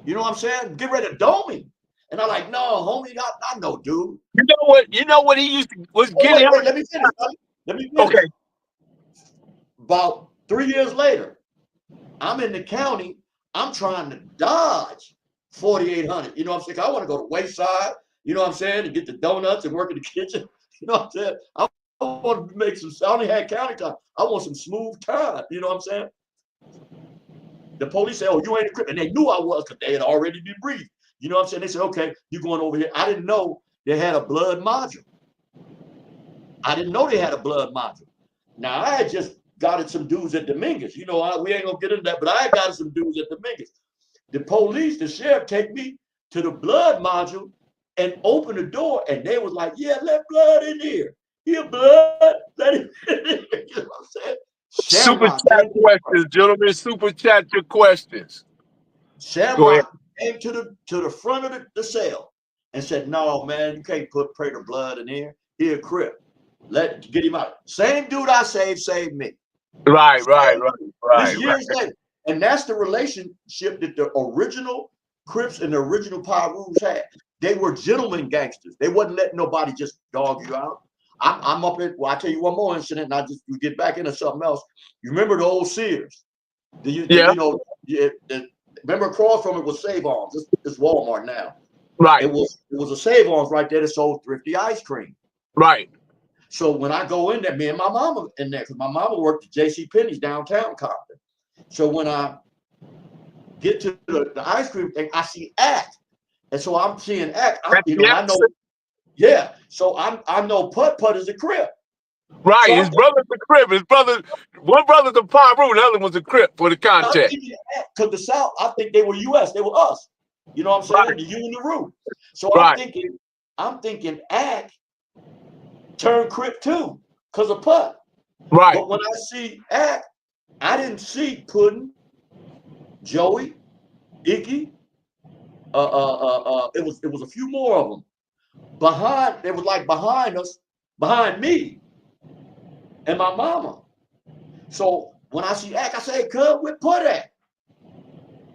You know what I'm saying? Get ready to dome him. And I'm like, no, homie, I know, dude. You know what he used to was getting him. Let me finish. Okay. About 3 years later, I'm in the county. I'm trying to dodge 4,800. You know what I'm saying? I want to go to Wayside, you know what I'm saying, and get the donuts and work in the kitchen. You know what I'm saying? I want to make some, I only had county time. I want some smooth time. You know what I'm saying? The police said, oh, you ain't a Crip. And they knew I was because they had already debriefed. You know what I'm saying? They said, okay, you going over here. I didn't know they had a blood module. I didn't know they had a blood module. Now, I had just got at some dudes at Dominguez. You know, we ain't going to get into that, but I had got some dudes at Dominguez. The police, the sheriff, take me to the blood module and open the door. And they was like, yeah, let blood in here. Here, blood. Let it in here. You know what I'm saying? Shamrock super chat questions, gentlemen. Super chat your questions. Shamrock came to the front of the cell and said, no, man, you can't pray the blood in here. Here, Crip. Get him out. Same dude I saved me. Right. This years later. And that's the relationship that the original Crips and the original Pyrus had. They were gentlemen gangsters. They wasn't letting nobody just dog you out. I'm up at, well, I'll tell you one more incident and we get back into something else. You remember the old Sears? You know? Remember across from it was Save Arms. It's Walmart now. Right. It was a Save Arms right there that sold thrifty ice cream. Right. So when I go in there, me and my mama in there, because my mama worked at J.C. Penney's downtown Compton. So when I get to the ice cream thing, I see Act. And so I'm seeing Act. I know. Yeah. So I know Putt is a Crip. Right. So his brother's a Crip. One brother's a Pyru, the other one's a Crip for the context. Because the South, I think they were US. They were us. You know what I'm saying? Right. The U and the root. So right. I'm thinking Act turned Crip too, because of Putt. Right. But when I see Act, I didn't see Puddin', Joey, Iggy. It was a few more of them. They was like behind us, behind me and my mama. So when I see Act, I say, hey, cuz, where Putt at?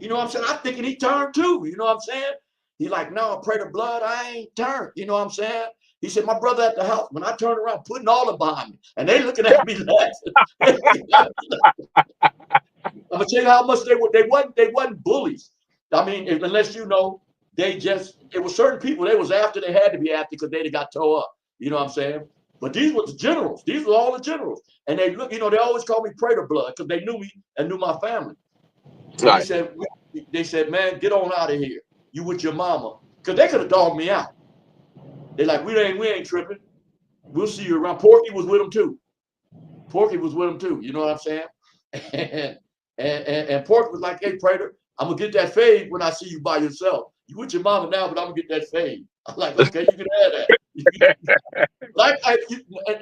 You know what I'm saying? I'm thinking he turned too. You know what I'm saying? He's like, no, pray to blood, I ain't turned. You know what I'm saying? He said, my brother at the house. When I turned around, Puddin' all them behind me. And they looking at me laughing. I'm gonna tell you how much they wasn't bullies. I mean, unless you know, it was certain people they was after, they had to be after because they got tore up. You know what I'm saying? But these were the generals. These were all the generals. And they look, they always call me Pray to Blood because they knew me and knew my family. Right. They said, man, get on out of here. You with your mama. Because they could have dogged me out. They're like, we ain't tripping. We'll see you around. Porky was with them too. You know what I'm saying? And Porky was like, hey, Prater, I'm going to get that fade when I see you by yourself. You with your mama now, but I'm going to get that fade. I'm like, okay, you can have that.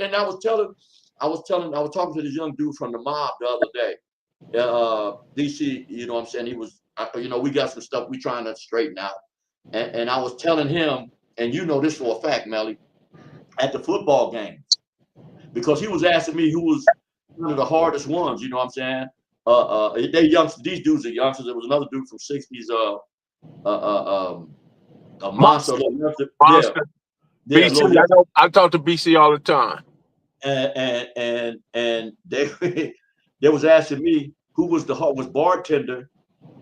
And I was talking to this young dude from the mob the other day. DC, you know what I'm saying? He was, we got some stuff we trying to straighten out. And I was telling him, and you know this for a fact, Melly, at the football game, because he was asking me who was one of the hardest ones, you know what I'm saying? They youngsters, these dudes are youngsters. There was another dude from 60s, a monster. Monster. Yeah, BC, I talk to BC all the time. And they was asking me who was was bartender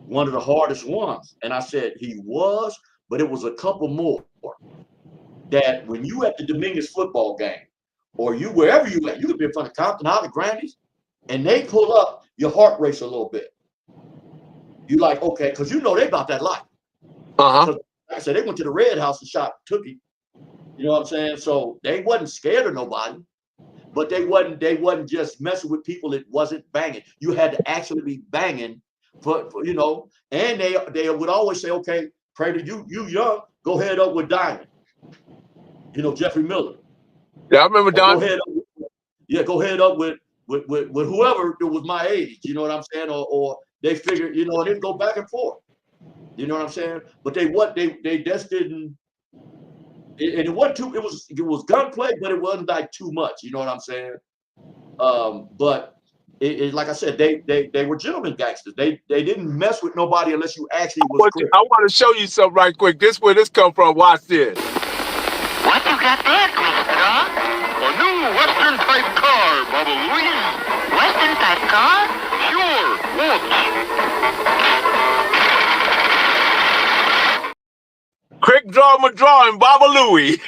one of the hardest ones. And I said he was, but it was a couple more that when you at the Dominguez football game, or you wherever you at, you could be in front of Compton, Holly, Grandy's, and they pull up, your heart race a little bit. You like, okay, because you know they about that life. Like I said, they went to the Red House and shot Tookie. You know what I'm saying? So they wasn't scared of nobody, but they wasn't just messing with people that wasn't banging. You had to actually be banging for and they would always say, okay, Prater, you young, go head up with Diamond. Jeffrey Miller. Yeah, I remember Diamond. Go head up with whoever that was my age. You know what I'm saying? Or they figured, and it'd go back and forth. You know what I'm saying? But they just didn't. And it wasn't too. It was gunplay, but it wasn't like too much. You know what I'm saying? But it like I said, they were gentlemen gangsters. They didn't mess with nobody unless you actually was. I want to show you something right quick. This where this come from. Watch this. What you got there, Christopher? A new Western type car, Baba Louie. Western type car? Sure. Watch. Quick draw my drawing, Baba Louie.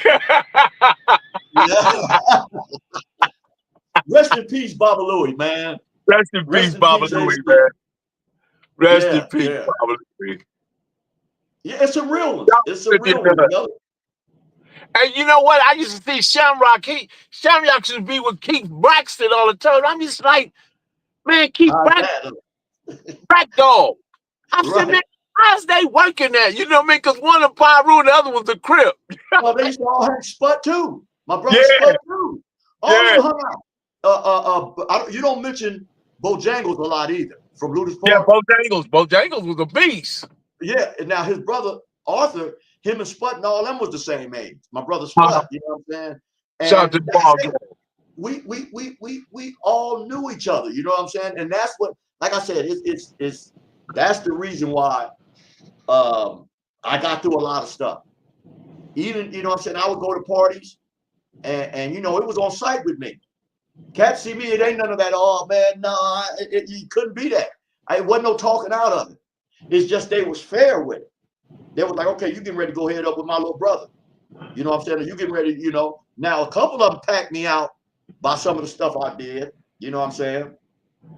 Rest in peace, Baba Louie, man. Rest in peace, Baba Louie, man. Rest in peace, Baba Louie. Yeah, it's a real one. It's a real one. And you know what? I used to see Shamrock. Shamrock used to be with Keith Braxton all the time. I'm just like, man, Keith Braxton, Brack Dog. I said, man, how's they working that? You know what I mean? Because one of Pyru and the other was the Crip. Well, they used to all have Spud too. My brother Spud too. All of them hung out. You don't mention Bojangles a lot either from Ludus Park. Yeah, Bojangles was a beast. Yeah, and now his brother Arthur, him and Spud and all them was the same age. My brother Spud, you know what I'm saying? And shout out to Bob. We all knew each other, you know what I'm saying? And that's what, like I said, that's the reason why I got through a lot of stuff. Even, you know what I'm saying, I would go to parties and it was on site with me. Cats see me, it ain't none of that, oh man, no, you couldn't be that. It wasn't no talking out of it. It's just they was fair with it. They was like, okay, you getting ready to go head up with my little brother. You know what I'm saying? You getting ready, you know. Now, a couple of them packed me out by some of the stuff I did. You know what I'm saying?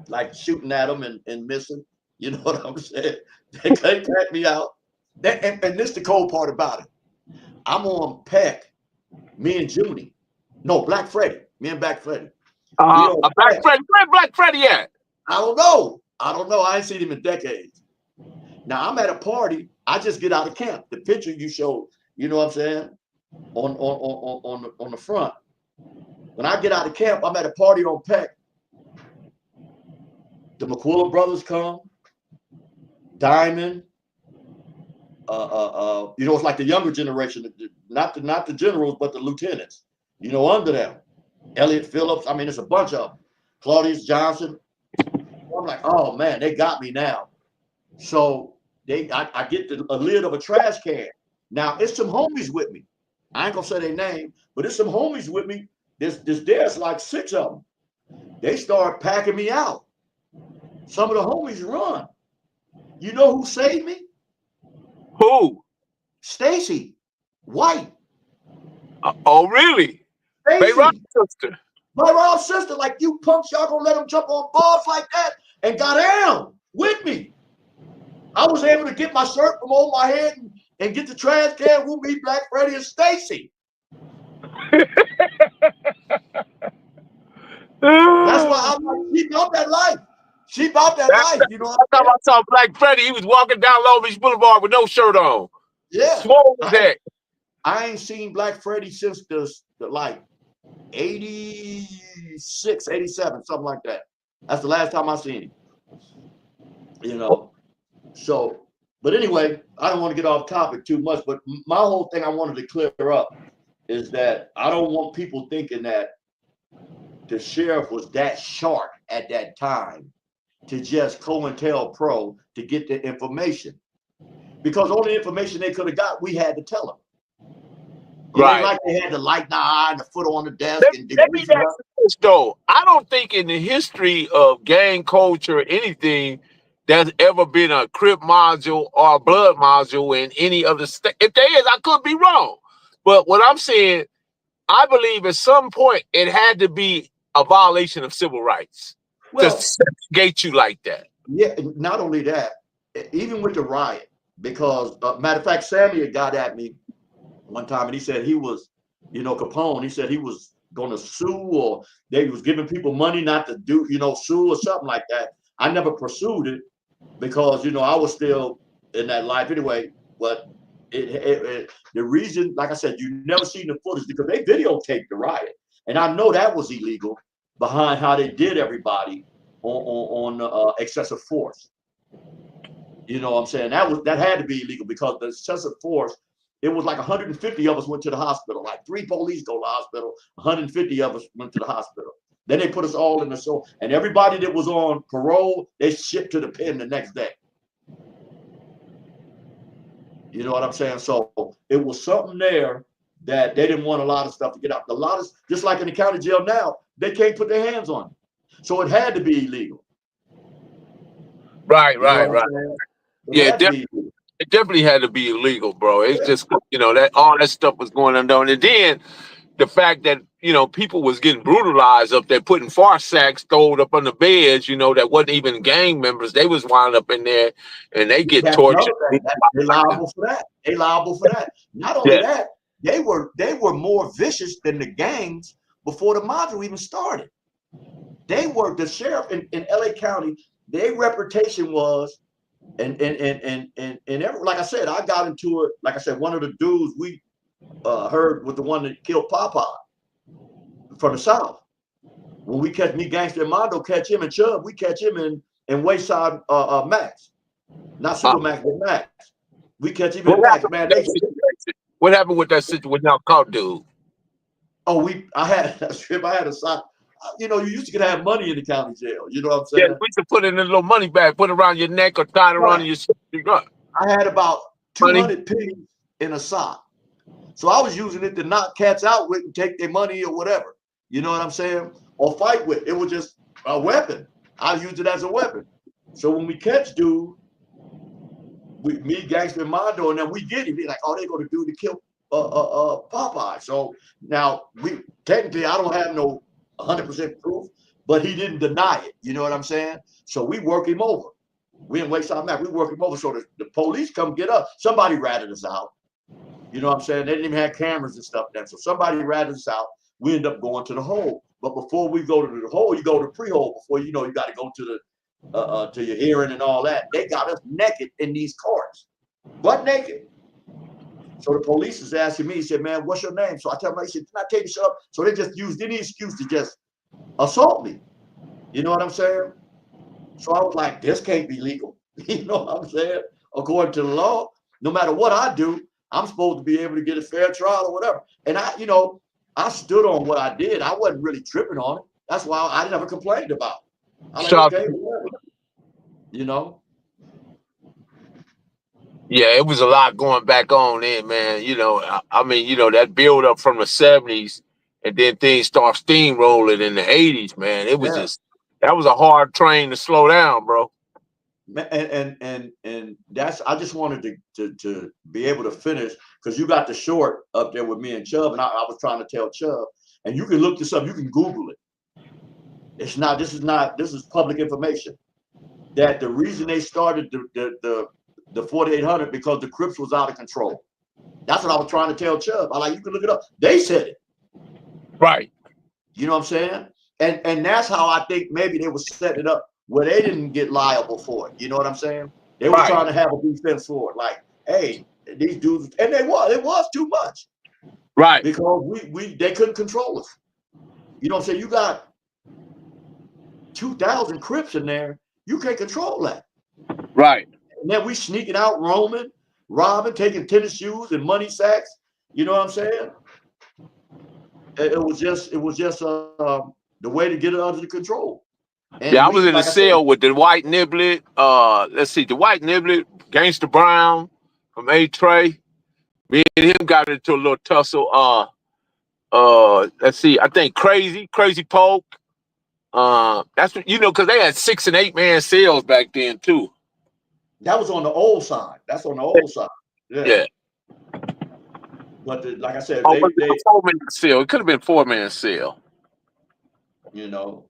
Like shooting at them and missing. You know what I'm saying? They packed me out. And this the cold part about it. I'm on Peck, me and Junie. No, Black Freddie. Me and Black Freddie. Black Freddie. Where Black Freddie at? I don't know. I ain't seen him in decades. Now I'm at a party. I just get out of camp. The picture you showed, you know what I'm saying? On the front. When I get out of camp, I'm at a party on Peck. The McQuillan brothers come. Diamond. You know, it's like the younger generation, not the generals, but the lieutenants. You know, under them. Elliot Phillips. I mean, it's a bunch of them. Claudius Johnson. I'm like, oh man, they got me now. So I get a lid of a trash can. Now it's some homies with me. I ain't gonna say their name, but it's some homies with me. There's like 6 of them. They start packing me out. Some of the homies run. You know who saved me? Who? Stacy White. Oh, really? Stacy. Sister. My round sister, like, you punks, y'all gonna let them jump on bars like that and got down with me. I was able to get my shirt from over my head and get the trash can with me, Black Freddie and Stacy. That's why I'm like, she bought that life. She bought that life, you know. I saw Black Freddie. He was walking down Long Beach Boulevard with no shirt on. Yeah. Swole was that. I ain't seen Black Freddie since the like 86, 87, something like that. That's the last time I seen him. You know. So, but anyway, I don't want to get off topic too much, but my whole thing I wanted to clear up is that I don't want people thinking that the sheriff was that sharp at that time to just COINTELPRO to get the information. Because all the information they could have got, we had to tell them. It ain't like they had the light in the eye and the foot on the desk. Though I don't think in the history of gang culture or anything there's ever been a Crip module or a blood module in any other state. If there is, I could be wrong. But what I'm saying, I believe at some point it had to be a violation of civil rights to segregate you like that. Yeah, not only that, even with the riot, because matter of fact, Sammy had got at me one time and he said he was, you know, Capone, he said he was going to sue or they was giving people money not to do, you know, sue or something like that. I never pursued it because, you know, I was still in that life anyway. But the reason, like I said, you never seen the footage because they videotaped the riot. And I know that was illegal behind how they did everybody on excessive force. You know what I'm saying? That had to be illegal because the excessive force, it was like 150 of us went to the hospital. Like 3 police go to the hospital, 150 of us went to the hospital. Then they put us all in the show. And everybody that was on parole, they shipped to the pen the next day. You know what I'm saying? So it was something there that they didn't want a lot of stuff to get out. Just like in the county jail now, they can't put their hands on it. So it had to be illegal. Right. Yeah, it definitely had to be illegal, bro. It's just, you know, that all that stuff was going on. And then the fact that, you know, people was getting brutalized up there, putting far sacks stowed up on the beds, you know, that wasn't even gang members. They was wound up in there and they get tortured. They liable for that. Not only that, they were more vicious than the gangs before the module even started. They were the sheriff in LA County. Their reputation was, and like I said, I got into it. Like I said, one of the dudes we heard was the one that killed Papa from the South. When we catch me, Gangster and Mondo catch him and Chubb, we catch him in Wayside Max, not Super Max, but Max. We catch him in Max, man. What happened with that situation with that cop dude? Oh, I had a sock. You know, you used to get have money in the county jail. You know what I'm saying? Yeah, we used to put it in a little money bag, put it around your neck or tie it around your gun. I had about 200 pennies in a sock. So I was using it to knock cats out with and take their money or whatever. You know what I'm saying? Or fight with. It was just a weapon. I used it as a weapon. So when we catch dude, me, Gangster, and Mondo, and then we get him. He's like, oh, they're going to do to kill Popeye. So now technically, I don't have no 100% proof, but he didn't deny it. You know what I'm saying? So we work him over. We in Wayside Mac. We work him over. So the police come get us. Somebody ratted us out. You know what I'm saying? They didn't even have cameras and stuff then. So somebody ratted us out. We end up going to the hole. But before we go to the hole, you go to pre-hole. Before you know, you got to go to the to your hearing and all that. They got us naked in these carts, butt naked. So the police is asking me. He said, "Man, what's your name?" So I tell him, I said, "Can I take you shut up?" So they just used any excuse to just assault me. You know what I'm saying? So I was like, "This can't be legal." You know what I'm saying? According to the law, no matter what I do, I'm supposed to be able to get a fair trial or whatever. And I stood on what I did. I wasn't really tripping on it. That's why I never complained about it. I'm like, okay, whatever. You know? Yeah, it was a lot going back on then, man. You know, I mean, you know, that build up from the 70s and then things start steamrolling in the 80s, man. It was just, that was a hard train to slow down, bro. And that's, I just wanted to be able to finish, because you got the short up there with me and Chubb, and I was trying to tell Chubb, and you can look this up, you can Google it. It's not, this is public information, that the reason they started the 4800 because the Crips was out of control. That's what I was trying to tell Chubb. I like, you can look it up. They said it. Right. You know what I'm saying? And that's how I think maybe they were setting it up where they didn't get liable for it. You know what I'm saying? They were trying to have a defense for it. Like, hey, these dudes, and it was too much. Right. Because they couldn't control us. You know what I'm saying? You got 2,000 Crips in there. You can't control that. Right. And then we sneaking out, roaming, robbing, taking tennis shoes and money sacks. You know what I'm saying? It was just the way to get it under control. And yeah, I was in the cell with the White Niblet. Let's see, the White Niblet, Gangster Brown from A-Tray. Me and him got into a little tussle. Let's see, I think Crazy Poke. That's what, you know, because they had 6 and 8 man cells back then too. That was on the old side. That's on the old side. Yeah. But like I said, they 4-man cell. It could have been 4-man cell. You know.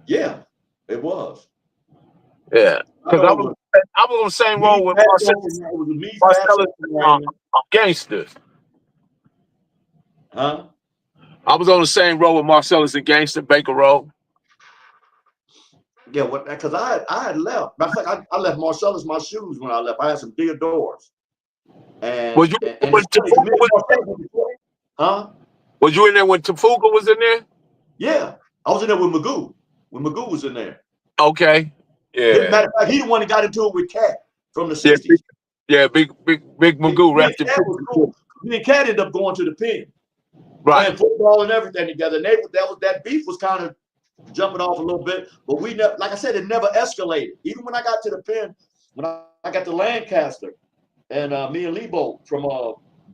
Yeah, it was. Yeah, because I was on the same road with Marcellus Gangsters. Huh? I was on the same road with Marcellus and Gangster, Baker Road. Yeah, because I had left. Matter of fact, I left Marcellus my shoes when I left. I had some Theodores. And was you huh? Was you in there when Tafuga was in there? Yeah, I was in there with Magoo. When Magoo was in there. Okay. Yeah. Matter of fact, he the one that got into it with Cat from the 60s. Yeah, big Magoo wrapped it. Cool. Me and Cat ended up going to the pen. Right. Playing football and everything together. And that beef was kind of jumping off a little bit, but we never, like I said, it never escalated. Even when I got to the pen, when I got to Lancaster, and me and Lebo from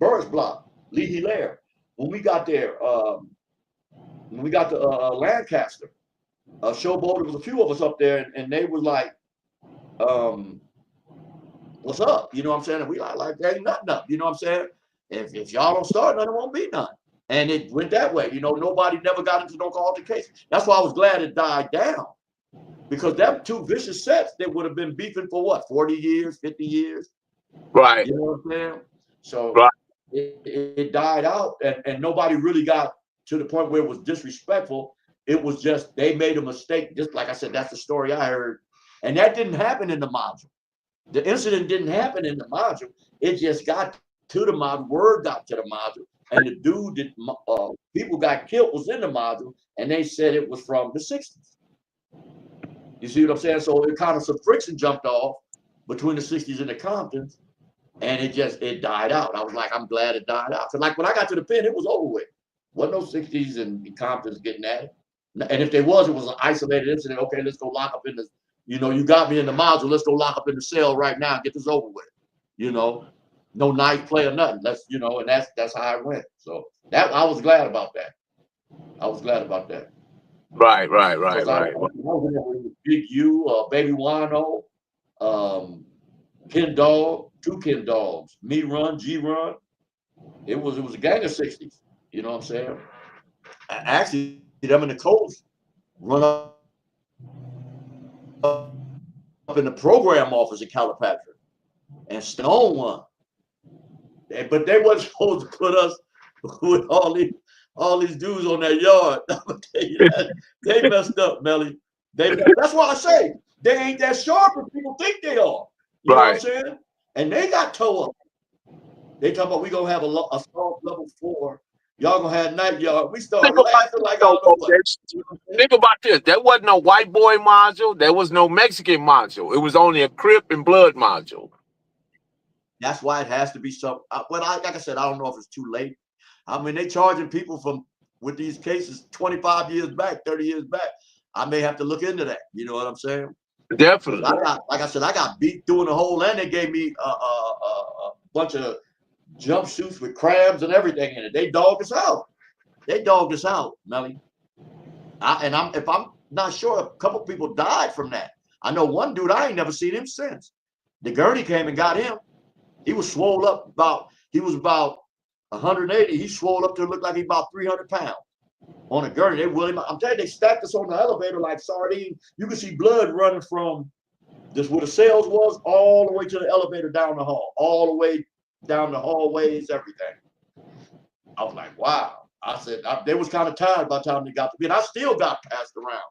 Burris Block, Lee Hilaire, when we got there, when we got to Lancaster, Showboat, there was a few of us up there, and they was like, what's up? You know what I'm saying? And we like there ain't nothing up. You know what I'm saying? If y'all don't start, nothing won't be none. And it went that way. You know, nobody never got into no altercation. That's why I was glad it died down. Because them two vicious sets, they would have been beefing for what, 40 years, 50 years? Right. You know what I'm saying? So right. it died out, and nobody really got to the point where it was disrespectful. It was just they made a mistake. Just like I said, that's the story I heard. And that didn't happen in the module. The incident didn't happen in the module. It just got to the module. Word got to the module. And the dude that people got killed was in the module, and they said it was from the 60s. You see what I'm saying? So it kind of some friction jumped off between the 60s and the Comptons, and it died out. I was like, I'm glad it died out. Because like when I got to the pen, it was over with. Wasn't no 60s and Comptons getting at it. And if there was, it was an isolated incident. Okay, let's go lock up in the, you know, you got me in the module. Let's go lock up in the cell right now and get this over with. You know, no knife play or nothing. Let's, you know, and that's how it went. So that I was glad about that. I was glad about that. Right. Big U, Baby Wino, Ken Dog, 2 Ken Dogs, Me Run, G Run. It was a gang of 60s. You know what I'm saying? Actually, them and the Colts run up in the program office in Calipatria and Stone one. But they wasn't supposed to put us with all these dudes on that yard. I'm gonna tell you that. They messed up, Melly. That's why I say they ain't that sharp as people think they are. You know what I'm saying? And they got toe up. They talking about we gonna have a assault level 4. Y'all gonna have night yard. We started laughing like I don't know what. Think about this. There wasn't no white boy module. There was no Mexican module. It was only a Crip and Blood module. That's why it has to be some. Like I said, I don't know if it's too late. I mean, they charging people with these cases 25 years back, 30 years back. I may have to look into that. You know what I'm saying? Definitely. Like I said, I got beat through in the hole, and they gave me a bunch of jumpsuits with crabs and everything in it. They dogged us out. Melly. If I'm not sure, a couple people died from that. I know one dude, I ain't never seen him since. The gurney came and got him. He was swole up he was about 180. He swole up to look like he about 300 pounds on a gurney. They wheeled him. I'm telling you, they stacked us on the elevator like sardines. You could see blood running from this where the cells was all the way to the elevator down the hall, all the way down the hallways, everything. I was like, wow. I said, they was kind of tired by the time they got to me, and I still got passed around.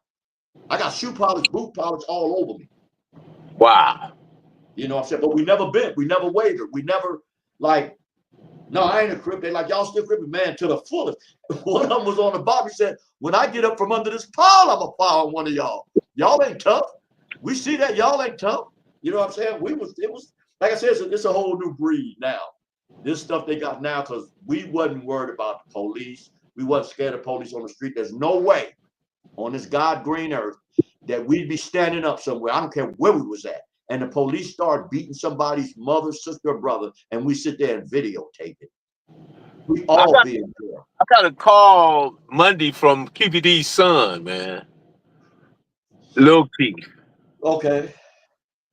I got shoe polish, boot polish all over me. Wow. You know what I'm saying? But we never bent. We never wavered. We never, like, no, I ain't a Crip. They like, y'all still Crippin', man, to the fullest. One of them was on the bar. He said, when I get up from under this pile, I'm going to fire on one of y'all. Y'all ain't tough. We see that. Y'all ain't tough. You know what I'm saying? It was, like I said, it's a whole new breed now. This stuff they got now, because we wasn't worried about the police. We wasn't scared of police on the street. There's no way on this God green earth that we'd be standing up somewhere. I don't care where we was at. And the police start beating somebody's mother, sister, or brother, and we sit there and videotape it. We all be in jail. I got a call Monday from QPD's son, man. Lil Keith. Okay.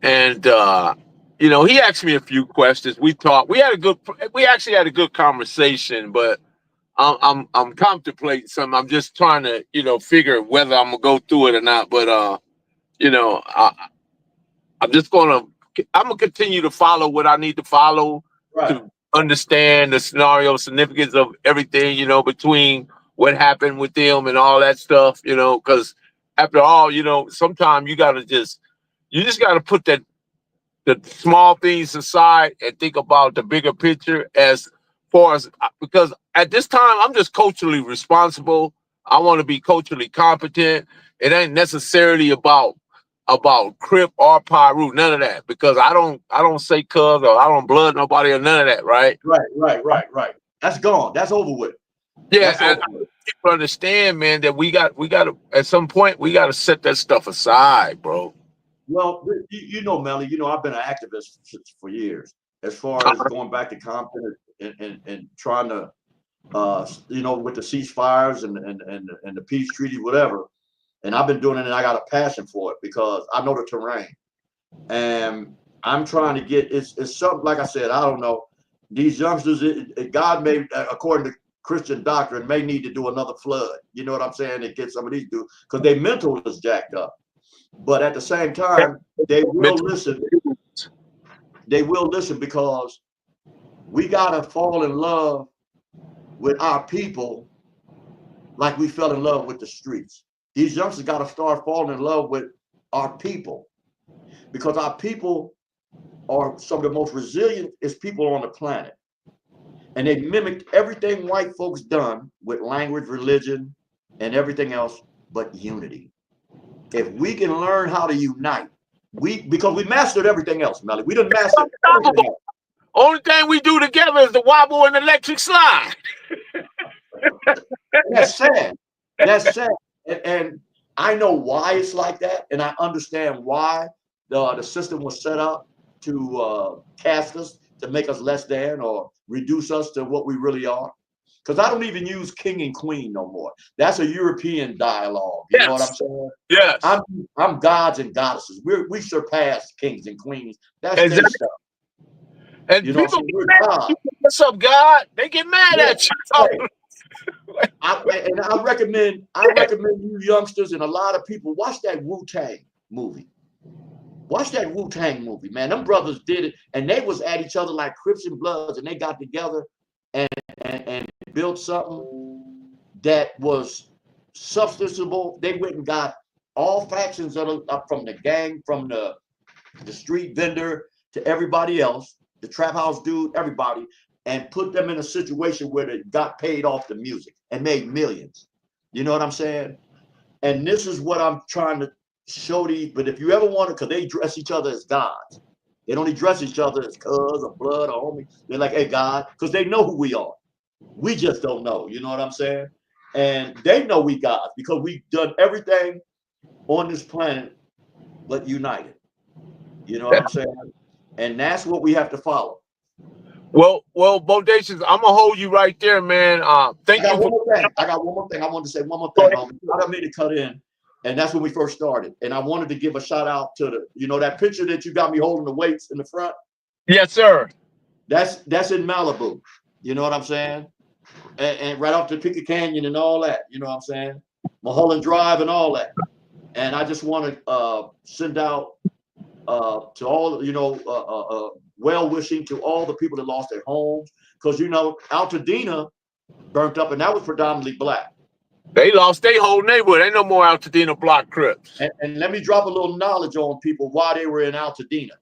And he asked me a few questions. We talked. We actually had a good conversation, but I'm contemplating something. I'm just trying to, figure whether I'm gonna go through it or not. But I'm gonna continue to follow what I need to follow to understand the scenario significance of everything, between what happened with them and all that stuff, because after all, sometimes you just gotta put the small things aside and think about the bigger picture because at this time I'm just culturally responsible. I want to be culturally competent. It ain't necessarily about Crip or Pyru, none of that, because I don't say cuz or I don't blood nobody or none of that, right? Right. That's gone. That's over with. Yeah, and people understand, man, that we got to at some point we got to set that stuff aside, bro. Well, Melly, I've been an activist for years, as far as going back to Compton and trying to, with the ceasefires and the peace treaty, whatever. And I've been doing it, and I got a passion for it because I know the terrain. And I'm trying to get it's something, like I said, I don't know. These youngsters, God may, according to Christian doctrine, may need to do another flood. You know what I'm saying? To get some of these dudes, because their mental is jacked up. But at the same time, they will listen. They will listen because we gotta fall in love with our people like we fell in love with the streets. These youngsters gotta start falling in love with our people, because our people are some of the most resilient people on the planet. And they mimicked everything white folks done with language, religion, and everything else but unity. If we can learn how to unite, because we mastered everything else, Melly. We done mastered everything else. Only thing we do together is the wobble and electric slide. That's sad. That's sad. And I know why it's like that, and I understand why the system was set up to cast us, to make us less than or reduce us to what we really are. because I don't even use king and queen no more. That's a European dialogue. You know what I'm saying? Yes. I'm gods and goddesses. We surpass kings and queens. That's exactly. their stuff. And you know people what get mad at you. What's up, God? They get mad at you. I recommend you youngsters and a lot of people watch that Wu-Tang movie. Watch that Wu-Tang movie, man. Them brothers did it, and they was at each other like Crips and Bloods, and they got together and built something that was substantiable. They went and got all factions from the gang, from the street vendor to everybody else, the trap house dude, everybody, and put them in a situation where they got paid off the music and made millions. You know what I'm saying? And this is what I'm trying to show these. But if you ever want to, because they dress each other as gods. They don't dress each other as cuz or blood or homie. They're like, hey, God, because they know who we are. We just don't know. You know what I'm saying? And they know we gods because we've done everything on this planet but united. You know what I'm saying? And that's what we have to follow. Well, Bodacious, I'm gonna hold you right there, man. Thank you. I got one more thing. I wanted to say one more thing. I made it cut in, and that's when we first started. And I wanted to give a shout out to that picture that you got me holding the weights in the front. Yes, sir. That's in Malibu. You know what I'm saying? And right off the Picket Canyon and all that. You know what I'm saying? Mulholland Drive and all that. And I just want to send out to all, well-wishing to all the people that lost their homes. Because, Altadena burnt up, and that was predominantly black. They lost their whole neighborhood. Ain't no more Altadena block Crips. And let me drop a little knowledge on people why they were in Altadena.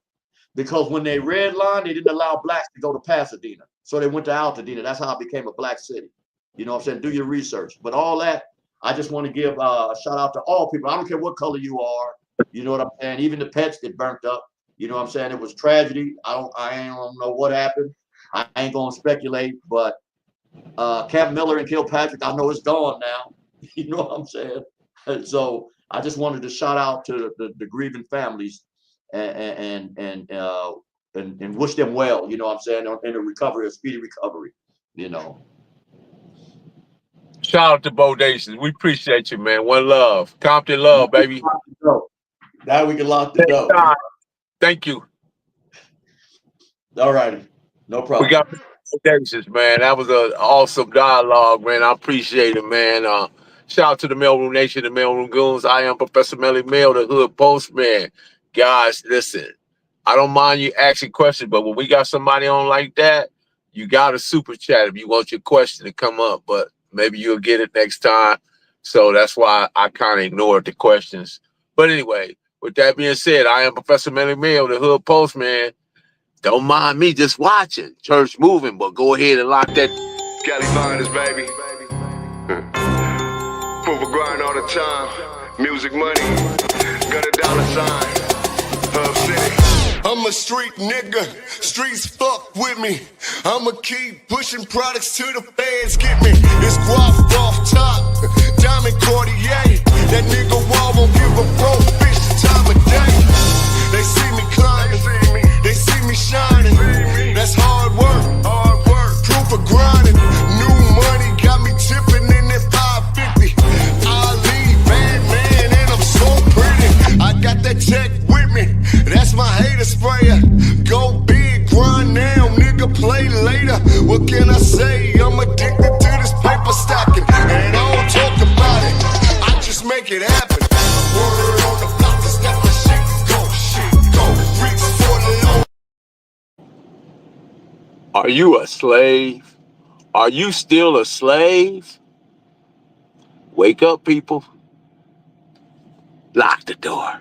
Because when they redlined, they didn't allow blacks to go to Pasadena. So they went to Altadena. That's how it became a black city. You know what I'm saying? Do your research. But all that, I just want to give a shout out to all people. I don't care what color you are. You know what I'm saying? Even the pets that burnt up. You know what I'm saying? It was tragedy. I don't know what happened. I ain't gonna speculate, but Camp Miller and Kilpatrick, I know it's gone now. You know what I'm saying? So I just wanted to shout out to the grieving families and wish them well. You know what I'm saying? In a recovery, a speedy recovery. Shout out to Bodacious. We appreciate you, man. One love, Compton love, baby. Now we can lock the door. Thank you. All righty. No problem. We got Bodacious, man. That was an awesome dialogue, man. I appreciate it, man. Shout out to the Mailroom Nation, the Mailroom Goons. I am Professor Melly Mail, the Hood Postman. Guys, listen, I don't mind you asking questions, but when we got somebody on like that, you got to super chat if you want your question to come up, but maybe you'll get it next time. So that's why I kind of ignored the questions. But anyway, with that being said, I am Professor Melly Mail, the Hood Postman. Don't mind me just watching. Church moving, but go ahead and lock that. Cali Finest, baby. Proof of grind all the time. Music money. Got a dollar sign. Hub City. I'm a street nigga. Streets fuck with me. I'ma keep pushing products till the fans get me. It's guap off top. Diamond Cartier. That nigga wall won't give a broke bitch the time of day. They see me climbing. They see me shining. That's hard work. Proof of grinding. New money got me tipping in that 550. Ali, bad man, and I'm so pretty. I got that tech with me. That's my hater sprayer. Go big, grind now, nigga, play later. What can I say? I'm addicted to this paper stacking. And I don't talk about it. I just make it happen. Word on the block is that my shit go. Reach for the low. Are you a slave? Are you still a slave? Wake up, people. Lock the door.